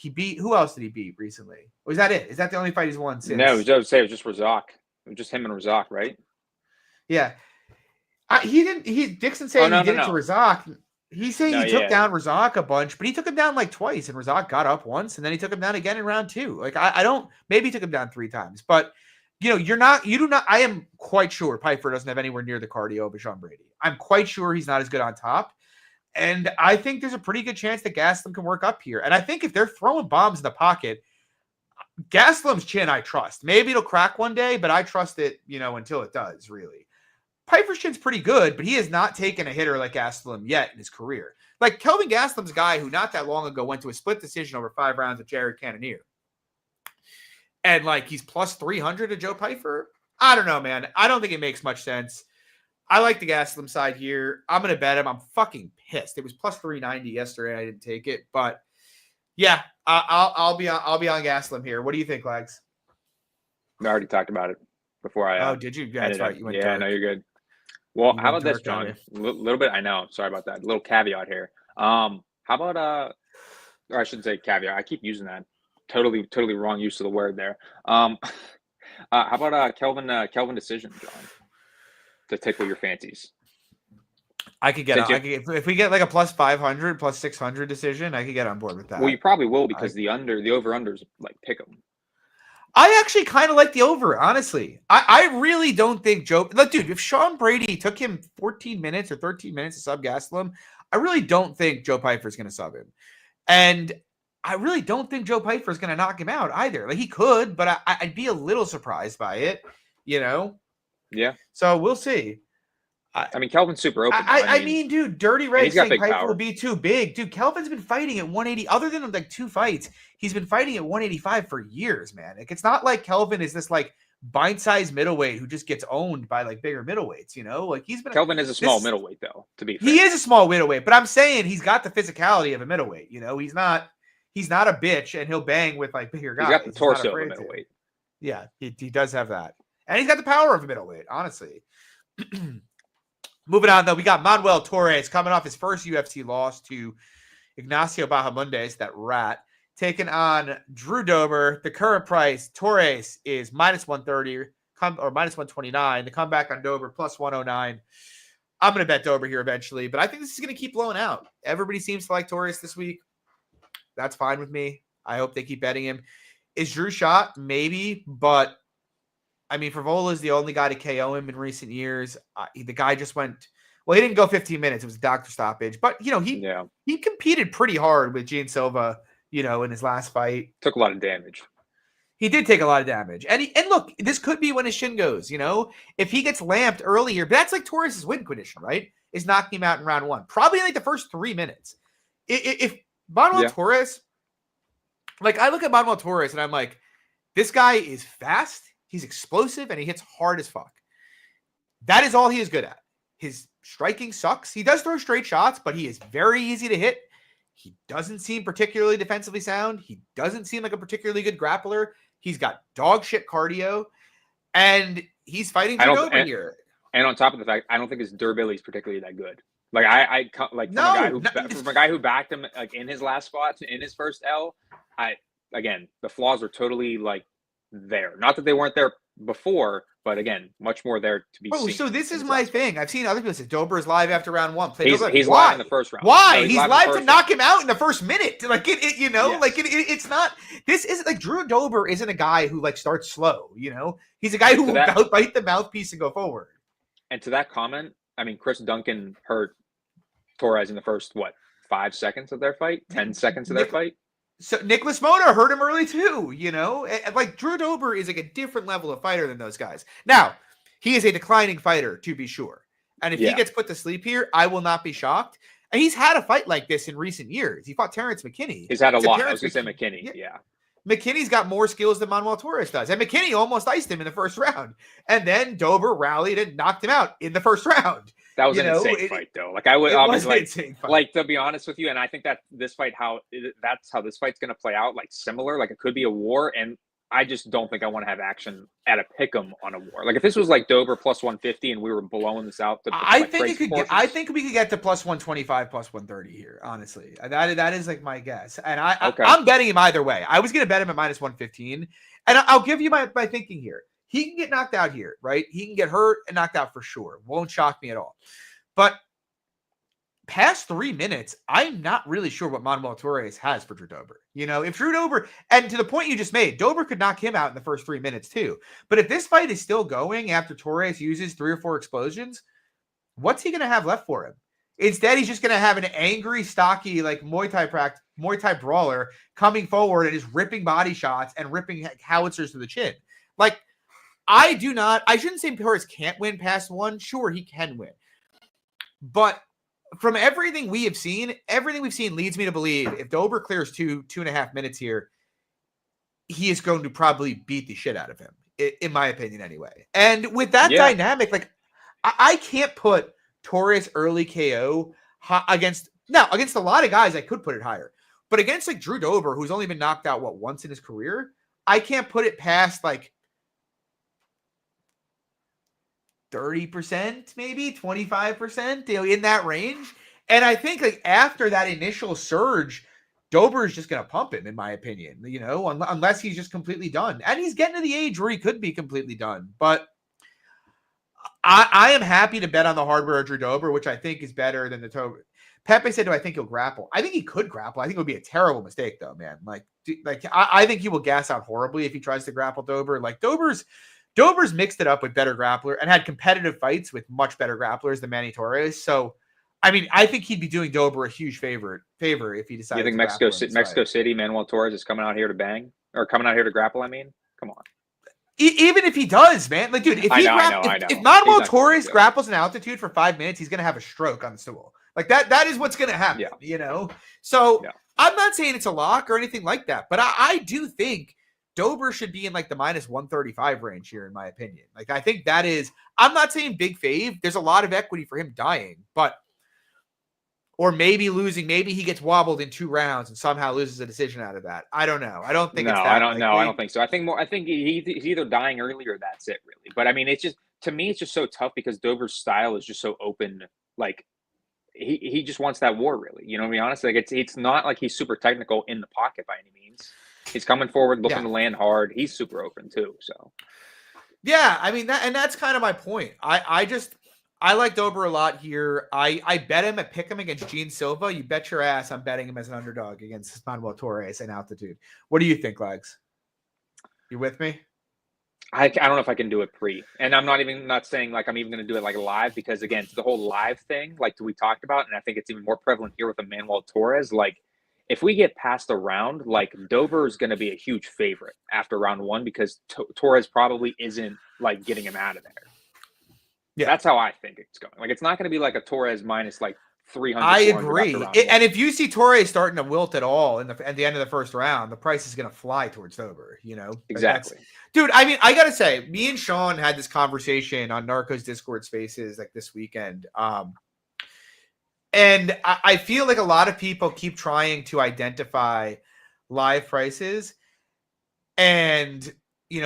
Who else did he beat recently? Was that it? Is that the only fight he's won since? No, it was just Razak. It was just him and Razak, right? Yeah. Dixon saying he did it to Razak. He's saying he took down Razak a bunch, but he took him down like twice, and Razak got up once, and then he took him down again in round 2. Like, maybe he took him down 3 times, but I am quite sure Pyfer doesn't have anywhere near the cardio of Sean Brady. I'm quite sure he's not as good on top. And I think there's a pretty good chance that Gastlam can work up here. And I think if they're throwing bombs in the pocket, Gastlam's chin, I trust. Maybe it'll crack one day, but I trust it, until it does, really. Pyfer's chin's pretty good, but he has not taken a hitter like Gastlam yet in his career. Like, Kelvin Gastlam's a guy who not that long ago went to a split decision over 5 rounds with Jared Cannonier. And, like, he's plus 300 to Joe Pyfer? I don't know, man. I don't think it makes much sense. I like the Gastlam side here. I'm going to bet him. I'm fucking pissed. It was plus 390 yesterday. I didn't take it. But, yeah, I'll be on Gastlam here. What do you think, Lags? I already talked about it before I Oh, did you? Yeah, that's right. You went dark. No, you're good. Well, how about this, John? A little bit. I know. Sorry about that. A little caveat here. How about or I shouldn't say caveat. I keep using that. Totally wrong use of the word there. How about Kelvin decision, John, to tickle your fancies? I could get if we get like a plus 500, plus 600 decision, I could get on board with that. Well, you probably will because the over-under is like pick 'em. I actually kind of like the over, honestly. I really don't think dude, if Sean Brady took him 14 minutes or 13 minutes to sub Gastlam, I really don't think Joe Pyfer is going to sub him. And I really don't think Joe Pyfer is going to knock him out either. Like, he could, but I'd be a little surprised by it, Yeah. So we'll see. I mean, Kelvin's super open. I mean, dude, Dirty Red saying Pyfer will be too big. Dude, Kelvin's been fighting at 180. Other than like 2 fights, he's been fighting at 185 for years, man. Like, it's not like Kelvin is this like bite-sized middleweight who just gets owned by like bigger middleweights, Like, Kelvin is a small middleweight, though. To be fair, he is a small middleweight, but I'm saying he's got the physicality of a middleweight. He's not a bitch, and he'll bang with like bigger guys. He's got the torso of a middleweight. Yeah, he does have that, and he's got the power of a middleweight. Honestly. Moving on, though, we got Manuel Torres coming off his first UFC loss to Ignacio Bahamondes, that rat, taking on Drew Dober. The current price, Torres is minus 130 or minus 129. The comeback on Dober, plus 109. I'm going to bet Dober here eventually, but I think this is going to keep blowing out. Everybody seems to like Torres this week. That's fine with me. I hope they keep betting him. Is Drew shot? Maybe, but I mean, Frivola is the only guy to KO him in recent years. The guy just went – well, he didn't go 15 minutes. It was a doctor stoppage. But, he competed pretty hard with Gene Silva, in his last fight. Took a lot of damage. He did take a lot of damage. And look, this could be when his shin goes, If he gets lamped earlier – but that's like Torres' win condition, right? Is knocking him out in round 1. Probably like the first 3 minutes. If Manuel Torres – like, I look at Manuel Torres and I'm like, this guy is fast. He's explosive, and he hits hard as fuck. That is all he is good at. His striking sucks. He does throw straight shots, but he is very easy to hit. He doesn't seem particularly defensively sound. He doesn't seem like a particularly good grappler. He's got dog shit cardio, and he's fighting over here. And on top of the fact, I don't think his durability is particularly that good. Like from a guy who backed him like in his last spot, in his first L, the flaws are totally like there. Not that they weren't there before, but again, much more there to be seen. So this is my thing. I've seen other people say Dober is live after round 1. He's live in the first round. Why? No, he's live to knock him out in the first minute. Like it's not. This isn't like Drew Dober isn't a guy who like starts slow. He's a guy who will bite the mouthpiece and go forward. And to that comment, I mean, Chris Duncan hurt Torres in the first 5 seconds of their fight, 10 seconds of their fight. So Nicholas Mona hurt him early too, like Drew Dober is like a different level of fighter than those guys. Now, he is a declining fighter to be sure. And if he gets put to sleep here, I will not be shocked. And he's had a fight like this in recent years. He fought Terrence McKinney. He's had a lot. I was going to say McKinney. Yeah. McKinney's got more skills than Manuel Torres does. And McKinney almost iced him in the first round. And then Dober rallied and knocked him out in the first round. That was an insane fight, though. Like I would obviously like to be honest with you, and I think that this fight, that's how this fight's going to play out. Like similar, like it could be a war, and I just don't think I want to have action at a pick'em on a war. Like if this was like Dober plus 150 and we were blowing this out, I think we could get to plus 125, plus 130 here. Honestly, that is like my guess, and I'm betting him either way. I was going to bet him at minus 115, and I'll give you my thinking here. He can get knocked out here, right? He can get hurt and knocked out for sure. Won't shock me at all. But past 3 minutes, I'm not really sure what Manuel Torres has for Drew Dober. If Drew Dober, and to the point you just made, Dober could knock him out in the first 3 minutes too. But if this fight is still going after Torres uses 3 or 4 explosions, what's he going to have left for him? Instead, he's just going to have an angry, stocky, like Muay Thai brawler coming forward and is ripping body shots and ripping howitzers to the chin. Like, I shouldn't say Torres can't win past 1. Sure, he can win. But from everything we've seen leads me to believe if Dober clears 2.5 minutes here, he is going to probably beat the shit out of him, in my opinion anyway. And with that dynamic, like I can't put Torres early KO against a lot of guys, I could put it higher. But against like Drew Dober, who's only been knocked out, once in his career, I can't put it past like 30%, maybe 25%, in that range. And I think like after that initial surge, Dober is just going to pump him, in my opinion, unless he's just completely done. And he's getting to the age where he could be completely done. But I am happy to bet on the hardware of Drew Dober, which I think is better than the Tober. Pepe said, do I think he'll grapple? I think he could grapple. I think it would be a terrible mistake, though, man. I think he will gas out horribly if he tries to grapple Dober. Like Dober's mixed it up with better grappler and had competitive fights with much better grapplers than Manny Torres. So, I mean, I think he'd be doing Dober a huge favor if he decided. You think Mexico City, Manuel Torres is coming out here to bang or coming out here to grapple? I mean, come on. Even if he does, man, like, dude, if Manuel Torres grapples in altitude for 5 minutes, he's gonna have a stroke on the stool. Like that is what's gonna happen. So I'm not saying it's a lock or anything like that, but I do think Dober should be in like the minus 135 range here, in my opinion. Like, I think that is, I'm not saying big fave. There's a lot of equity for him dying, or maybe losing. Maybe he gets wobbled in 2 rounds and somehow loses a decision out of that. I don't know. I don't think it's that. I don't think so. I think he's either dying early or that's it, really. But I mean, it's just, to me, it's just so tough because Dober's style is just so open. Like, he just wants that war, really. To be honest, like it's not like he's super technical in the pocket by any means. He's coming forward, looking to land hard. He's super open too. So, yeah, I mean that's kind of my point. I like Dober a lot here. I bet him at pick'em against Gene Silva. You bet your ass I'm betting him as an underdog against Manuel Torres in altitude. What do you think, Legs? You with me? I don't know if I can do it pre, and I'm not saying like I'm even going to do it like live, because again, the whole live thing, like we talked about, and I think it's even more prevalent here with Manuel Torres. Like, if we get past the round, like Dober is going to be a huge favorite after round 1 because Torres probably isn't like getting him out of there. Yeah, that's how I think it's going. Like, it's not going to be like a Torres minus like 300. I agree. And if you see Torres starting to wilt at all at the end of the first round, the price is going to fly towards Dober. Exactly. Dude, I mean, I gotta say, me and Sean had this conversation on Narcos Discord Spaces like this weekend. And I feel like a lot of people keep trying to identify live prices and,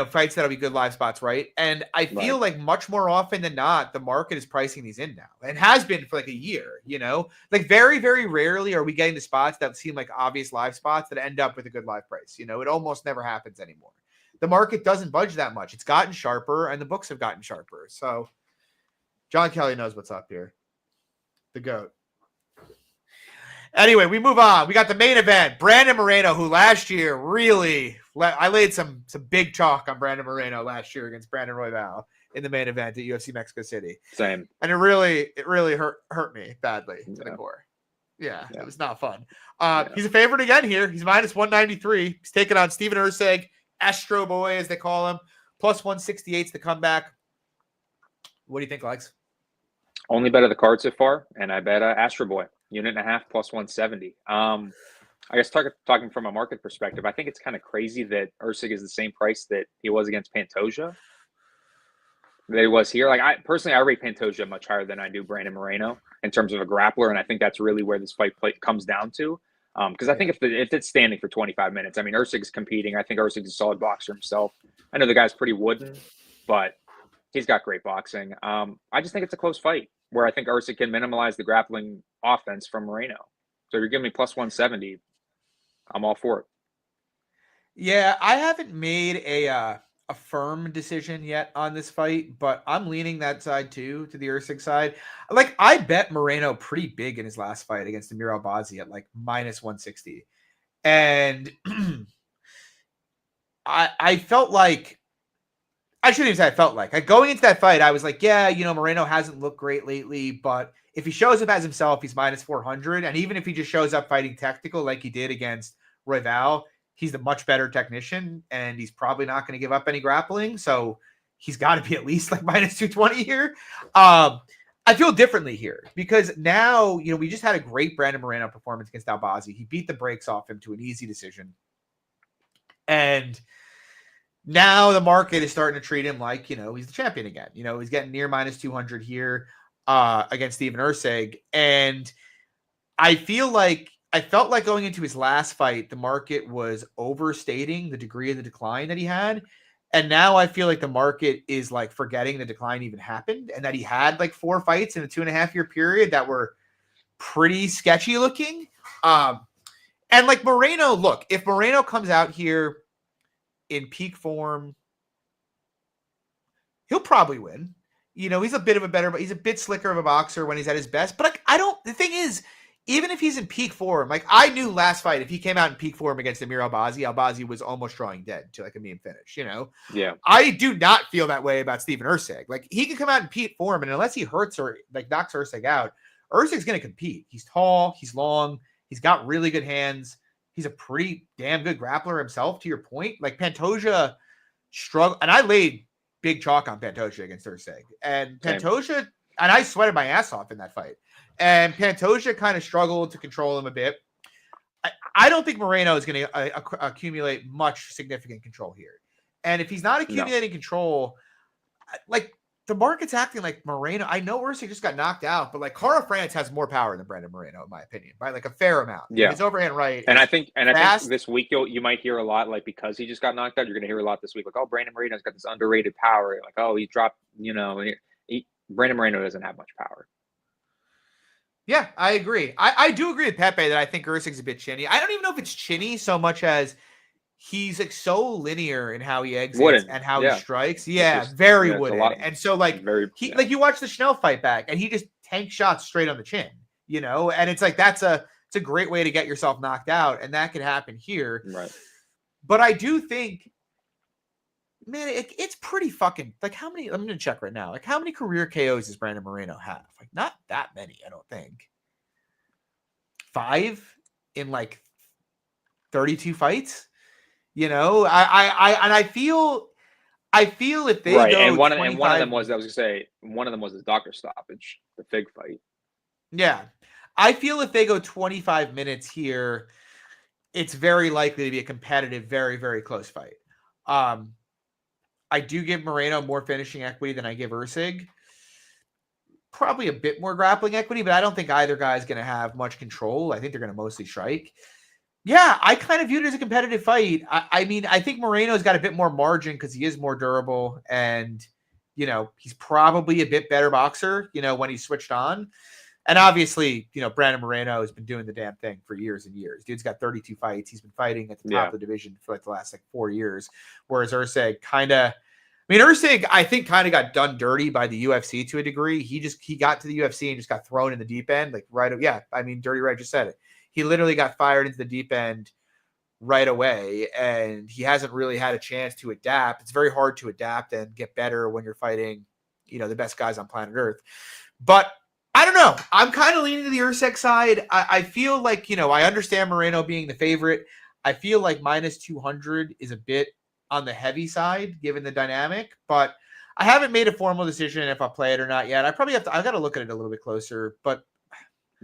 fights that'll be good live spots, right? And I feel like much more often than not, the market is pricing these in now and has been for like a year, Like, very, very rarely are we getting the spots that seem like obvious live spots that end up with a good live price. It almost never happens anymore. the market doesn't budge that much. It's gotten sharper, and the books have gotten sharper. So John Kelly knows what's up here. The GOAT. Anyway, we move on. We got the main event. Brandon Moreno, who last year really I laid some big chalk on Brandon Moreno last year against Brandon Royval in the main event at UFC Mexico City. Same. And it really hurt me badly to the core. Yeah, it was not fun. He's a favorite again here. He's minus 193. He's taking on Steven Erceg, Astro Boy, as they call him. Plus 168 the comeback. What do you think, Lex? Only bet of the card so far, and I bet Astro Boy. Unit and a half plus 170. I guess talking from a market perspective, I think it's kind of crazy that Erceg is the same price that he was against Pantoja. That he was here. Like I rate Pantoja much higher than I do Brandon Moreno in terms of a grappler, and I think that's really where this fight comes down to. Because I think if it's standing for 25 minutes, I mean Erceg's competing. I think Erceg's a solid boxer himself. I know the guy's pretty wooden, but he's got great boxing. I just think it's a close fight where I think Erceg can minimize the grappling offense from Moreno. So if you're giving me plus 170, I'm all for it. Yeah, I haven't made a firm decision yet on this fight, but I'm leaning that side too, to the Erceg side. Like I bet Moreno pretty big in his last fight against Amir Albazi at like minus 160. And I felt like, I shouldn't even say I felt like going into that fight, I was like, yeah, Moreno hasn't looked great lately, but if he shows up as himself, he's minus 400. And even if he just shows up fighting technical like he did against Royval, he's the much better technician, and he's probably not going to give up any grappling. So he's got to be at least like minus 220 here. I feel differently here because now, we just had a great Brandon Moreno performance against Albazi. He beat the brakes off him to an easy decision. And now the market is starting to treat him like, he's the champion again. He's getting near minus 200 here against Steven Erceg. And I felt like going into his last fight, the market was overstating the degree of the decline that he had. And now I feel like the market is like forgetting the decline even happened and that he had like 4 fights in a 2.5-year period that were pretty sketchy looking. And like Moreno, look, if Moreno comes out here in peak form, he'll probably win. He's a bit slicker of a boxer when he's at his best. But the thing is, even if he's in peak form, like I knew last fight, if he came out in peak form against Amir Albazi was almost drawing dead to like a meme finish, Yeah. I do not feel that way about Steven Erceg. Like he could come out in peak form, and unless he hurts or like knocks Erceg out, Erceg's going to compete. He's tall, he's long, he's got really good hands. He's a pretty damn good grappler himself, to your point. Like Pantoja struggled, and I laid big chalk on Pantoja against Erceg. And Pantoja, and I sweated my ass off in that fight. And Pantoja kind of struggled to control him a bit. I don't think Moreno is going to accumulate much significant control here. And if he's not accumulating control, like the market's acting like Moreno. I know Erceg just got knocked out, but like Cara France has more power than Brandon Moreno, in my opinion, by like a fair amount. Yeah, his overhand right. And I think this week you might hear a lot, like because he just got knocked out, you're going to hear a lot this week, like, oh, Brandon Moreno's got this underrated power. Like, oh, he dropped, Brandon Moreno doesn't have much power. Yeah, I agree. I do agree with Pepe that I think Erceg's a bit chinny. I don't even know if it's chinny so much as he's like so linear in how he exits and how he strikes. Yeah, very wooden. And so like like you watch the Schnell fight back and he just tank shots straight on the chin, and it's like it's a great way to get yourself knocked out, and that could happen here. Right. But I do think, man, it's pretty fucking like how many? I'm gonna check right now. Like how many career KOs does Brandon Moreno have? Like not that many, I don't think. 5 in like 32 fights. I feel if they go and one of them was his doctor stoppage, the Fig fight. Yeah, I feel if they go 25 minutes here, it's very likely to be a competitive, very very close fight. I do give Moreno more finishing equity than I give Erceg. Probably a bit more grappling equity, but I don't think either guy's going to have much control. I think they're going to mostly strike. Yeah, I kind of viewed it as a competitive fight. I mean, I think Moreno's got a bit more margin because he is more durable and, he's probably a bit better boxer, when he's switched on. And obviously, Brandon Moreno has been doing the damn thing for years and years. Dude's got 32 fights. He's been fighting at the top of the division for like the last 4 years. Whereas Erceg Erceg, I think, kind of got done dirty by the UFC to a degree. He got to the UFC and just got thrown in the deep end. Dirty Red just said it. He literally got fired into the deep end right away, and he hasn't really had a chance to adapt. It's very hard to adapt and get better when you're fighting, the best guys on planet Earth. But I don't know. I'm kind of leaning to the Erceg side. I feel like, I understand Moreno being the favorite. I feel like minus 200 is a bit on the heavy side, given the dynamic, but I haven't made a formal decision if I'll play it or not yet. I've got to look at it a little bit closer, but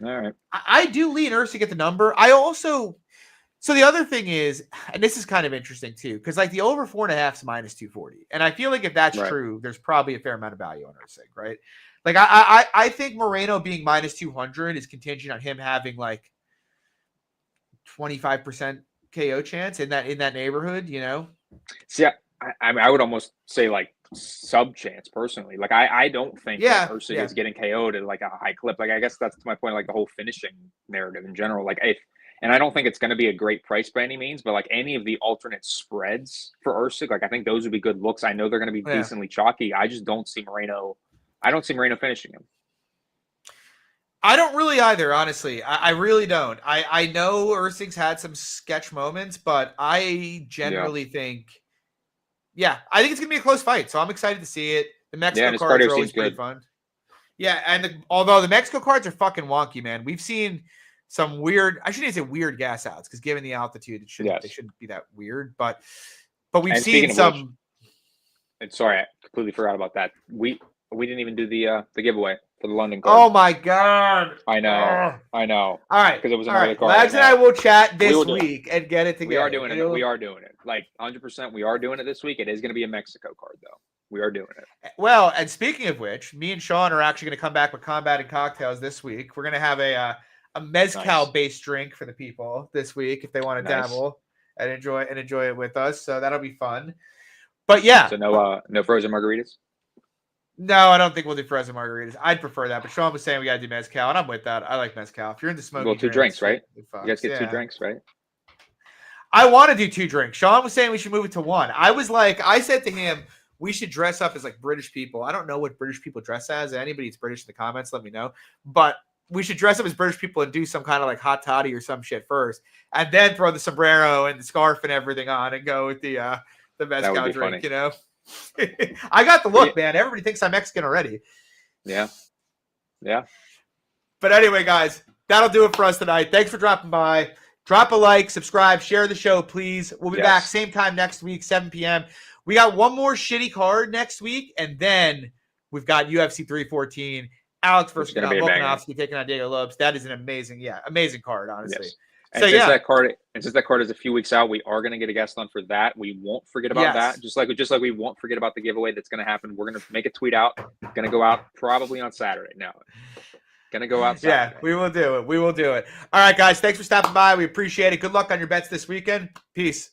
all right. I do lean Erceg at the number. So the other thing is, and this is kind of interesting too, because like the over 4.5 is minus 240. And I feel like if that's true, there's probably a fair amount of value on Erceg, right? Like I think Moreno being minus 200 is contingent on him having like 25% KO chance in that neighborhood, See, I would almost say like sub chance personally. Like I don't think that Erceg is getting KO'd at like a high clip. Like I guess that's to my point, like the whole finishing narrative in general. Like and I don't think it's going to be a great price by any means, but like any of the alternate spreads for Erceg, like I think those would be good looks. I know they're going to be decently chalky. I just don't see Moreno. I don't see Moreno finishing him. I don't really either, honestly. I really don't. I know Erceg's had some sketch moments, but I generally think, I think it's going to be a close fight. So I'm excited to see it. The Mexico cards are always pretty fun. Yeah, and although the Mexico cards are fucking wonky, man. We've seen some weird, I shouldn't say weird gas outs, because given the altitude, they shouldn't be that weird. But we've seen some. And sorry, I completely forgot about that. We didn't even do the giveaway for the London card. Oh my god! I know. All right, because it was another card. Lads and I will chat this week and get it together. We are doing it. We are doing it. Like 100%. We are doing it this week. It is going to be a Mexico card, though. We are doing it. Well, and speaking of which, me and Sean are actually going to come back with Combat and Cocktails this week. We're going to have a mezcal-based drink for the people this week if they want to dabble and enjoy it with us. So that'll be fun. But yeah. So no frozen margaritas? No, I don't think we'll do frozen margaritas. I'd prefer that. But Sean was saying we got to do mezcal, and I'm with that. I like mezcal. If you're into smoking, well, two drinks, right? You guys get 2 drinks, right? I want to do 2 drinks. Sean was saying we should move it to 1. I said to him, we should dress up as like British people. I don't know what British people dress as. Anybody that's British in the comments, let me know. But we should dress up as British people and do some kind of like hot toddy or some shit first, and then throw the sombrero and the scarf and everything on and go with the mezcal drink, funny. I got the look, man. Everybody thinks I'm Mexican already. Yeah. But anyway, guys, that'll do it for us tonight. Thanks for dropping by. Drop a like, subscribe, share the show, please. We'll be back same time next week, 7 p.m. We got one more shitty card next week, and then we've got UFC 314. Alex versus Volkanovski taking on Diego Lopes. That is an amazing card, honestly. Yes. And since that card is a few weeks out, we are going to get a guest on for that. We won't forget about that. Just like we won't forget about the giveaway that's going to happen. We're going to make a tweet out. Going to go out probably on Saturday. No, going to go out Saturday. Yeah, we will do it. All right, guys. Thanks for stopping by. We appreciate it. Good luck on your bets this weekend. Peace.